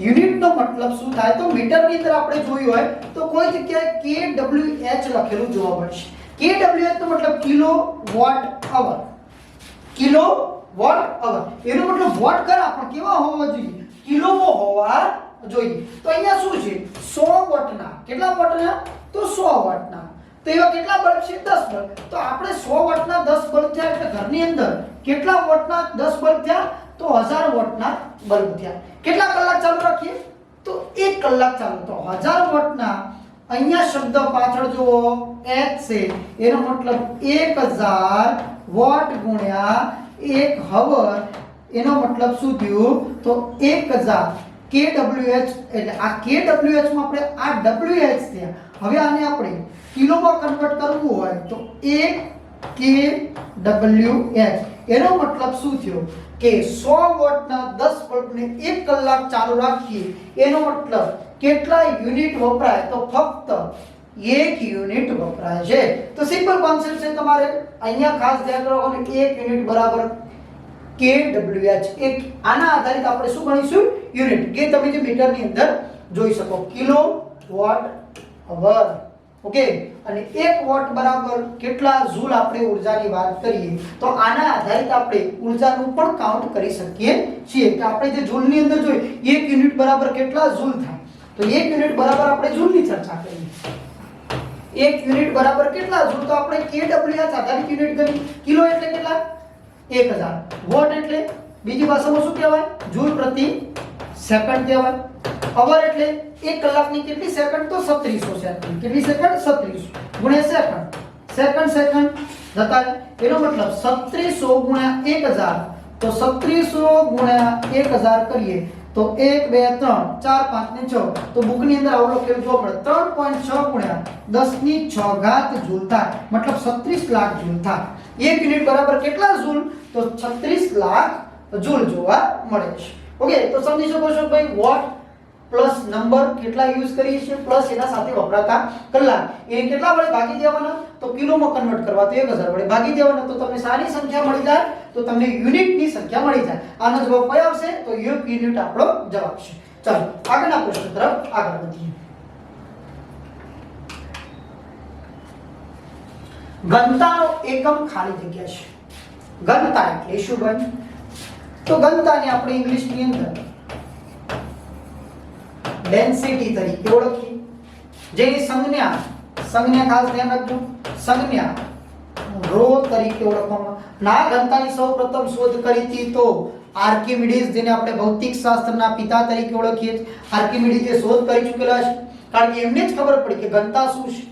યુનિટનો મતલબ શું થાય? તો મીટરની અંદર આપણે જોયું હોય તો કોઈ જગ્યાએ kWh લખેલું જોવા મળશે. kWh નો મતલબ kilo watt hour. Kilo watt hour એનો મતલબ વોટ કરા પણ કેવા હોવા જોઈએ? કિલોમાં હોવા જોઈએ. તો અહીંયા શું છે? 100 વોટના. કેટલા વોટના? તો 100 વોટના. તો એવા કેટલા બલ્બ છે? 10 બલ્બ. તો આપણે 100 વોટના 10 બલ્બ થયા એટલે ઘરની અંદર કેટલા વોટના 10 બલ્બ થયા? તો 1000 વોટના બલ્બ થયા. કેટલા કલાક ચાલુ રાખીએ? તો 1 કલાક ચાલુ. તો 1000 વોટના અહીંયા શબ્દ પાછળ જુઓ h છે, એનો મતલબ 1000 વોટ ગુણ્યા 1 હવર, એનો મતલબ શું થયું? તો 1000 kWh. એટલે આ kWh માં આપણે આ wh થયા. હવે આને આપણે કિલોમાં કન્વર્ટ કરવું હોય તો 1 kWh. એનો મતલબ શું થયો કે 100 વોટના 10 બલ્બને 1 કલાક ચાલુ રાખીએ, એનો મતલબ કેટલા યુનિટ વપરાય? તો ફક્ત 1 યુનિટ વપરાય છે. તો સિમ્પલ કોન્સેપ્ટ છે તમારે અહીંયા ખાસ ધ્યાન રાખવાનું. 1 યુનિટ બરાબર kWh. એક આના આધારિત આપણે શું ગણીશું? યુનિટ. કે તમે જે મીટરની અંદર જોઈ શકો કિલો વોટ અવર. ઓકે, અને 1 વોટ બરાબર કેટલા જૂલ? આપણે ઉર્જાની વાત કરીએ તો આના આધારિત આપણે ઉર્જાનું પણ કાઉન્ટ કરી શકીએ છીએ કે આપણે જે જૂલની અંદર જોઈએ 1 યુનિટ બરાબર કેટલા જૂલ થાય? તો 1 યુનિટ બરાબર આપણે જૂલની ચર્ચા કરીએ. 1 યુનિટ બરાબર કેટલા જૂલ? તો આપણે kWh આધારિત યુનિટ ગણી. કિલો એટલે કેટલા? 1000. વોટ એટલે બીજી ભાષામાં શું કહેવાય? જૂલ પ્રતિ સેકન્ડ કહેવાય. અવર એટલે 1 કલાકની કેટલી સેકન્ડ? તો 3700 સેકન્ડ. કેટલી સેકન્ડ? 3700 ગુણ્યા સેકન્ડ. સેકન્ડ જતા એનો મતલબ 3700 ગુણ્યા 1000. તો 3700 ગુણ્યા 1000 કરીએ તો 1 2 3 4 5 ને 6. તો બુકની અંદર આવું લખેલું જોવા મળે 3.6 ગુણ્યા 10 ની 6 જૂલ થાય. મતલબ 36 લાખ જૂલ થાય. 1 યુનિટ બરાબર કેટલા જૂલ? તો 36 લાખ જૂલ જોવા મળે છે. ઓકે, તો સમજી શકો છો ભાઈ વોટ પ્લસ નંબર કેટલા યુઝ કરીએ છીએ પ્લસ એના સાથે વપરાતા કલાક એ કેટલા વડે ભાગી દેવાના? તો કિલોમાં કન્વર્ટ કરવા તો 1000 વડે ભાગી દેવાના. તો તમને સારી સંખ્યા મળી જાય, તો તમને યુનિટની સંખ્યા મળી જાય. આનો જવાબ કયો આવશે? તો યુનિટ આપણો જવાબ છે. ચાલો આગળના પ્રશ્ન તરફ આગળ વધીએ. ઘનતાનો એકમ ખાલી જગ્યા છે. ઘનતા એટલે શું બને? તો ઘનતાને આપણે ઇંગ્લિશની અંદર ડેન્સિટી તરીકે ઓળખીએ. જેની સંજ્ઞા ખાસ ધ્યાન રાખજો, સંજ્ઞા રો તરીકે ઓળખવામાં. ના ઘનતાની સૌપ્રથમ શોધ કરી હતી તો આર્કિમિડીઝ, જેને આપણે ભૌતિક શાસ્ત્રના પિતા તરીકે ઓળખીએ છીએ. આર્કિમિડીઝે શોધ કરી ચૂકેલા છે, કારણ કે એમને જ ખબર પડી કે ઘનતા શું છે.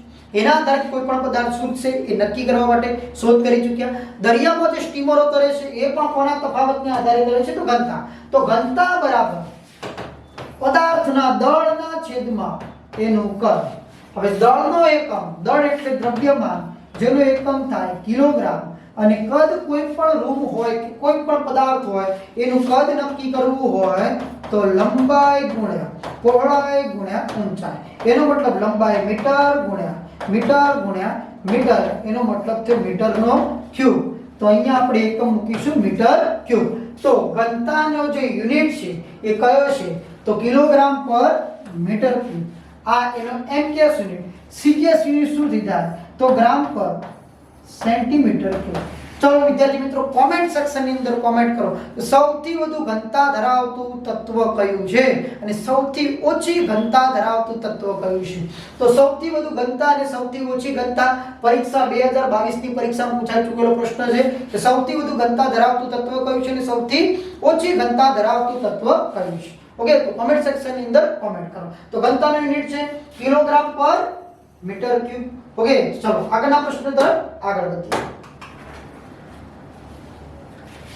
એના આધારે કોઈ પણ પદાર્થ શું છે એ નક્કી કરવા માટે શોધ કરી ચૂક્યા. દરિયામાં જે સ્ટીમરો તરે છે એ પણ કોના તફાવતને આધારે તરે છે? તો ઘનતા. તો ઘનતા બરાબર પદાર્થના દળના છેદમાં એનું કદ. હવે દળનો એકમ, દળ એટલે દ્રવ્યમાન, જેનો એકમ થાય કિલોગ્રામ, અને કદ કોઈ પણ રૂમ હોય કે કોઈ પણ પદાર્થ હોય એનું કદ નક્કી કરવું હોય તો લંબાઈ ગુણ્યા પહોળાઈ ગુણ્યા ઊંચાઈ. એનો મતલબ લંબાઈ મીટર ગુણ્યા મીટર, એનો મતલબ છે મીટરનો ક્યુબ. તો અહીંયા આપણે એકમ મૂકીશું મીટર ક્યુબ. તો ઘનતાનો જે યુનિટ છે એ કયો છે? તો કિલોગ્રામ પર મીટર ક્યુબ. આ એનો એમકેએસ યુનિટ. સીજીએસ યુનિટ શું થાય? તો ગ્રામ પર સેન્ટીમીટર ક્યુબ. ચલો વિદ્યાર્થી મિત્રો, કોમેન્ટ સેક્શન ની અંદર કોમેન્ટ કરો સૌથી વધુ ઘનતા ધરાવતું તત્વ કયું છે અને સૌથી ઓછી ઘનતા ધરાવતું તત્વ કયું છે. તો સૌથી વધુ ઘનતા અને સૌથી ઓછી ઘનતા પરીક્ષા 2022 ની પરીક્ષામાં પૂછાઈ ચૂકેલો પ્રશ્ન છે કે સૌથી વધુ ઘનતા ધરાવતું તત્વ કયું છે અને સૌથી ઓછી ઘનતા ધરાવતું તત્વ કયું છે. ઓકે, તો કોમેન્ટ સેક્શન ની અંદર કોમેન્ટ કરો. તો ઘનતાનો યુનિટ છે કિલોગ્રામ પર મીટર ક્યુબ. ઓકે, ચલો આગળના પ્રશ્ન તરફ આગળ વધીએ.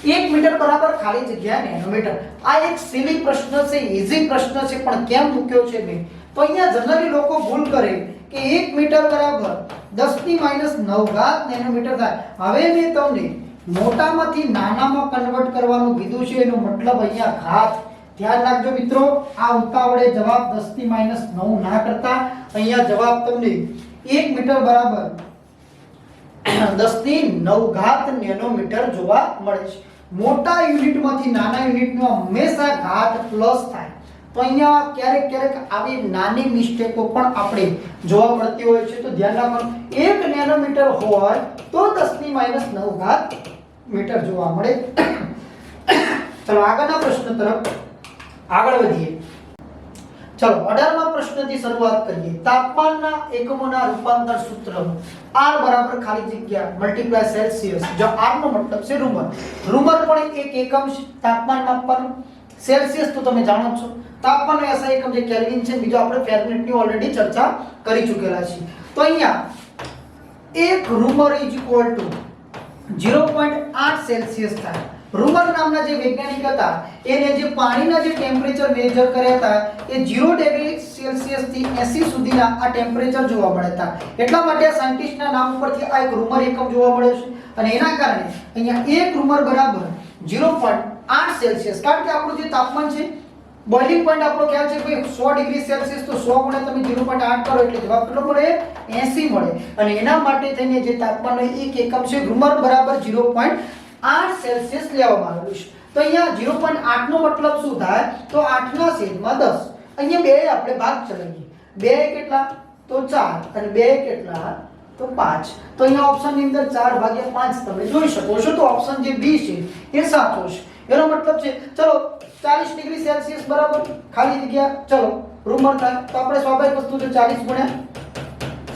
1 મીટર બરાબર ખાલી જગ્યા નેનોમીટર. આ એક સિલી પ્રશ્ન છે, ઈઝી પ્રશ્ન છે, પણ કેમ મૂક્યો છે મેં? તો અહીંયા જનરલી લોકો ભૂલ કરે કે 1 મીટર બરાબર 10⁻⁹ નેનોમીટર થાય. હવે મેં તમને મોટામાંથી નાનામાં કન્વર્ટ કરવાનું કીધું છે, એનો મતલબ અહીંયા ઘાત. ધ્યાન રાખજો મિત્રો, આ ઉતાવળે જવાબ 10⁻⁹ ના કરતા. અહીંયા જવાબ તમને 1 મીટર બરાબર 10⁹ નેનોમીટર જોવા મળે છે. મોટા યુનિટમાંથી નાના યુનિટનો હંમેશા ઘાત પ્લસ થાય. તો અહીંયા ક્યારેક આવી નાની મિસ્ટેકો પણ આપણે જોવા મળતી હોય છે, તો ધ્યાન રાખવાનું. 1 નેનોમીટર હોય તો 10⁻⁹ મીટર જોવા મળે. ચલો આગળના પ્રશ્ન તરફ આગળ વધીએ. ચલો 18મા પ્રશ્નથી શરૂઆત કરીએ. તાપમાનના એકમોના રૂપાંતર સૂત્ર R બરાબર ખાલી જગ્યા મલ્ટીપ્લાય સેલ્સિયસ. જો R નો મતલબ છે રૂમર. રૂમર પણ એક એકમ છે તાપમાન માપવાનું. સેલ્સિયસ તો તમે જાણો છો, તાપમાનનો એસઆઈ એકમ જે કેલ્વિન છે. બીજો આપણે ફેરનહીટની ઓલરેડી ચર્ચા કરી ચૂકેલા છીએ. તો અહીંયા એક રૂમર = 0.8 સેલ્સિયસ થાય. રૂમર નામના જે વૈજ્ઞાનિક હતા એને જે પાણીના જે ટેમ્પરેચર મેજર કર્યા હતા એ 0 ડિગ્રી સેલ્સિયસ થી 80 સુધીના આ ટેમ્પરેચર જોવા મળ્યા હતા. એટલા માટે સાયન્ટિસ્ટના નામ ઉપરથી આ એક રૂમર એકમ જોવા મળે છે. અને એના કારણે અહીંયા એક રૂમર બરાબર 0.8 સેલ્સિયસ. કારણ કે આપણું જે તાપમાન છે, બોઇલિંગ પોઈન્ટ આપણો ખ્યાલ છે ભાઈ 100 ડિગ્રી સેલ્સિયસ, તો 100 ગુણ્યા તમે 0.8 કરો એટલે જવાબ કેટલો મળે? 80 મળે. અને એના માટે થઈને જે તાપમાનનો એક એકમ છે રૂમર બરાબર 0.8 સેલ્સિયસ લેવામાં આવેલું છે. તો અહીંયા 0.8 નો મતલબ શું થાય? તો 8/10. અહીંયા બે આપણે ભાગ ચલાવીએ. 2 કેટલા? તો 4 અને 2 કેટલા? તો 5. તો અહીંયા ઓપ્શનની અંદર 4/5 તમે જોઈ શકો છો. તો ઓપ્શન જે બી છે એ સાચો છે. એનો મતલબ છે ચલો 40 ડિગ્રી સેલ્સિયસ બરાબર ખાલી જગ્યા ચલો રૂમર થાય. તો આપણે સ્વાભાવિક વસ્તુ છે 40 ગુણ્યા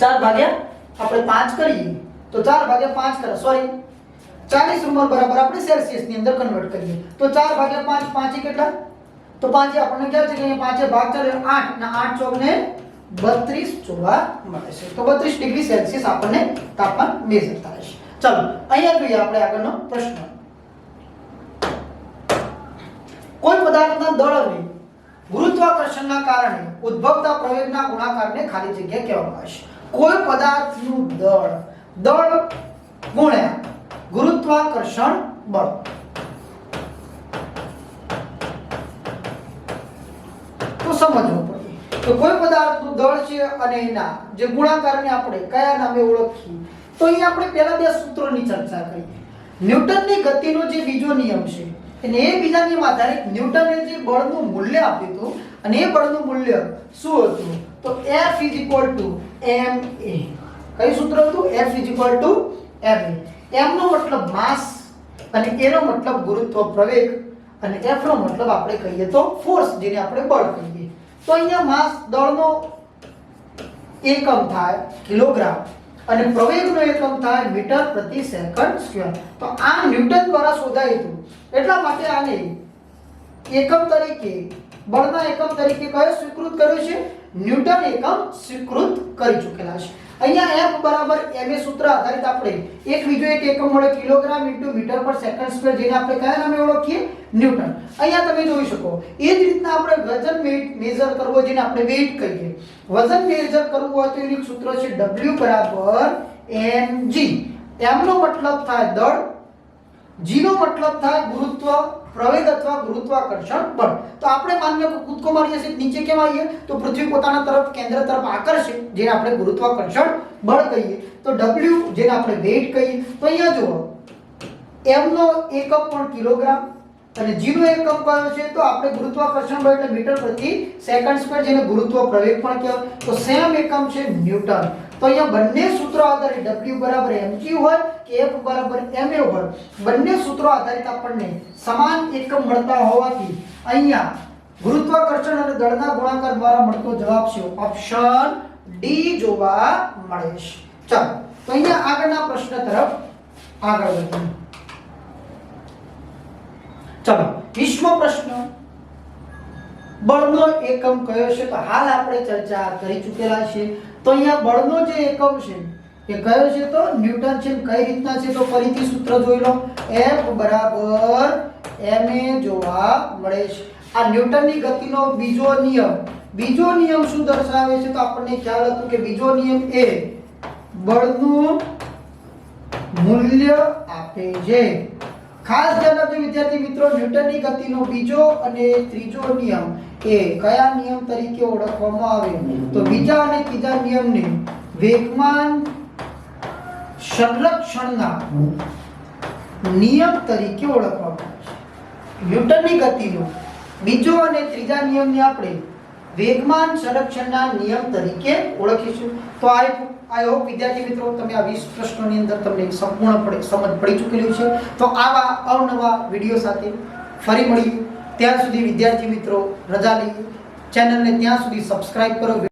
4/5 કરીએ તો 4/5 કરે સોરી 40 રૂમર બરાબર આપણે સેલ્સિયસ ની અંદર કન્વર્ટ કરીએ તો 4/5 5 કેટલા? તો 5 આપણને ખ્યાલ છે કે અહીંયા 5 ભાગ ચાલે 8 ના 8 ચોક ને 32 જોવા મળે છે. તો 32 ડિગ્રી સેલ્સિયસ આપણને તાપમાન મેજર થાય છે. ચલો અહીંયા જોઈએ આપણે આગળનો પ્રશ્ન. કોઈ પદાર્થના દળને ગુરુત્વાકર્ષણના કારણે ઉદ્ભવતા પ્રવેગના ગુણાકારને ખાલી જગ્યા કહેવામાં આવે છે. કોઈ પદાર્થનું દળ ગુણ્યા ગુરુત્વાકર્ષણ બળ. તો સમજવું પડે તો કોઈ પદાર્થનું દળ છે અને એના જે ગુણાકારને આપણે કયા નામે ઓળખીએ તો અહીં આપણે પહેલા બે સૂત્રોની ચર્ચા કરીએ. ન્યૂટનની ગતિનો જે બીજો નિયમ છે અને એ બીજા નિયમ આધારિત ન્યૂટને જે બળનું મૂલ્ય આપ્યું હતું અને એ બળનું મૂલ્ય શું હતું? તો F = ma. કયું સૂત્ર હતું? F ma. m નો મતલબ માસ અને a નો મતલબ ગુરુત્વ પ્રવેગ અને F નો મતલબ આપણે કહીએ તો ફોર્સ, જેને આપણે બળ કહીએ. તો અહીંયા માસ દળનો એકમ થાય કિલોગ્રામ અને પ્રવેગનો એકમ થાય મીટર પ્રતિ સેકન્ડ સ્ક્વેર. તો આ ન્યૂટન દ્વારા શોધાયું હતું, એટલા માટે આને એકમ તરીકે, બળના એકમ તરીકે કયો સ્વીકૃત કર્યો છે? ન્યૂટન એકમ સ્વીકૃત કરી ચૂકેલા છે. અહીંયા F બરાબર ma સૂત્ર આધારિત આપણે એક બીજો એક એકમ મળે કિલોગ્રામ * મીટર પર સેકન્ડ સ્ક્વેર, જેને આપણે કયા નામે ઓળખીએ? ન્યૂટન. અહીંયા તમે જોઈ શકો એ જ રીતના આપણે વજન મેઝર કરવો, જેને આપણે વેઇટ કહીએ. વજન મેઝર કરવું હોય તો એનું સૂત્ર છે W બરાબર mg. m નો મતલબ થાય દળ, g નો મતલબ થાય ગુરુત્વ પ્રવેગ અથવા ગુરુત્વાકર્ષણ બળ. તો આપણે માની લો કે કૂદકો મારીએ છીએ, નીચે કેમ આવીએ? તો પૃથ્વી પોતાના તરફ કેન્દ્ર તરફ આકર્ષે, જેને આપણે ગુરુત્વાકર્ષણ બળ કહીએ. તો W જેને આપણે વેઇટ કહીએ. તો અહીંયા જુઓ m નો એકમ પણ કિલોગ્રામ અને g નો એકમ કયો છે? તો આપણે ગુરુત્વાકર્ષણ બળ એટલે મીટર પ્રતિ સેકન્ડ સ્ક્વેર, જેને ગુરુત્વ પ્રવેગ પણ કહેવાય. તો સેમ એકમ છે ન્યૂટન. તો અહીંયા બંને સૂત્રો આધારિત W બરાબર mg હોય કે F બરાબર ma હોય, બંને સૂત્રો આધારિત આપણને સમાન એકમ મળતા હોવાથી અહીંયા ગુરુત્વાકર્ષણ અને દળના ગુણાકાર દ્વારા મળતો જવાબ છે ઓપ્શન ડી જોવા મળે છે. ચાલો તો અહીંયા આગળના પ્રશ્ન તરફ આગળ વધીએ. ચાલો 20મો પ્રશ્ન, બળનો એકમ કયો છે? તો હાલ આપણે ચર્ચા કરી ચૂકેલા છે. તો અહીંયા બળનો જે એકમ છે એ કયો છે? તો ન્યૂટન છે. કઈ રીતના છે? તો ફરીથી સૂત્ર જોઈ લો. F બરાબર ma જોવા મળે છે. આ ન્યૂટનની ગતિનો બીજો નિયમ શું દર્શાવે છે? તો આપણને ખ્યાલ હતું કે બીજો નિયમ એ બળનું મૂલ્ય આપે છે. ખાસ ધ્યાન આપજો વિદ્યાર્થી મિત્રો, ન્યૂટનની ગતિનો બીજો અને ત્રીજો નિયમ એ કયા નિયમ તરીકે ઓળખવામાં આવે? તો બીજા અને ત્રીજા નિયમને વેગમાન સંરક્ષણના નિયમ તરીકે ઓળખવામાં આવે છે. ન્યૂટનની ગતિનો બીજો અને ત્રીજા નિયમને આપણે વેગમાન સંરક્ષણના નિયમ તરીકે ઓળખીશું. તો આઈ હોપ વિદ્યાર્થી મિત્રો તમે આ 20 પ્રશ્નોની અંદર તમને સંપૂર્ણપણે સમજ પડી ચૂકેલી છે. તો આવા અવનવા વિડીયો સાથે ફરી મળીએ. ત્યાં સુધી વિદ્યાર્થી મિત્રો રજા લઈએ. ચેનલને ત્યાં સુધી સબસ્ક્રાઇબ કરો.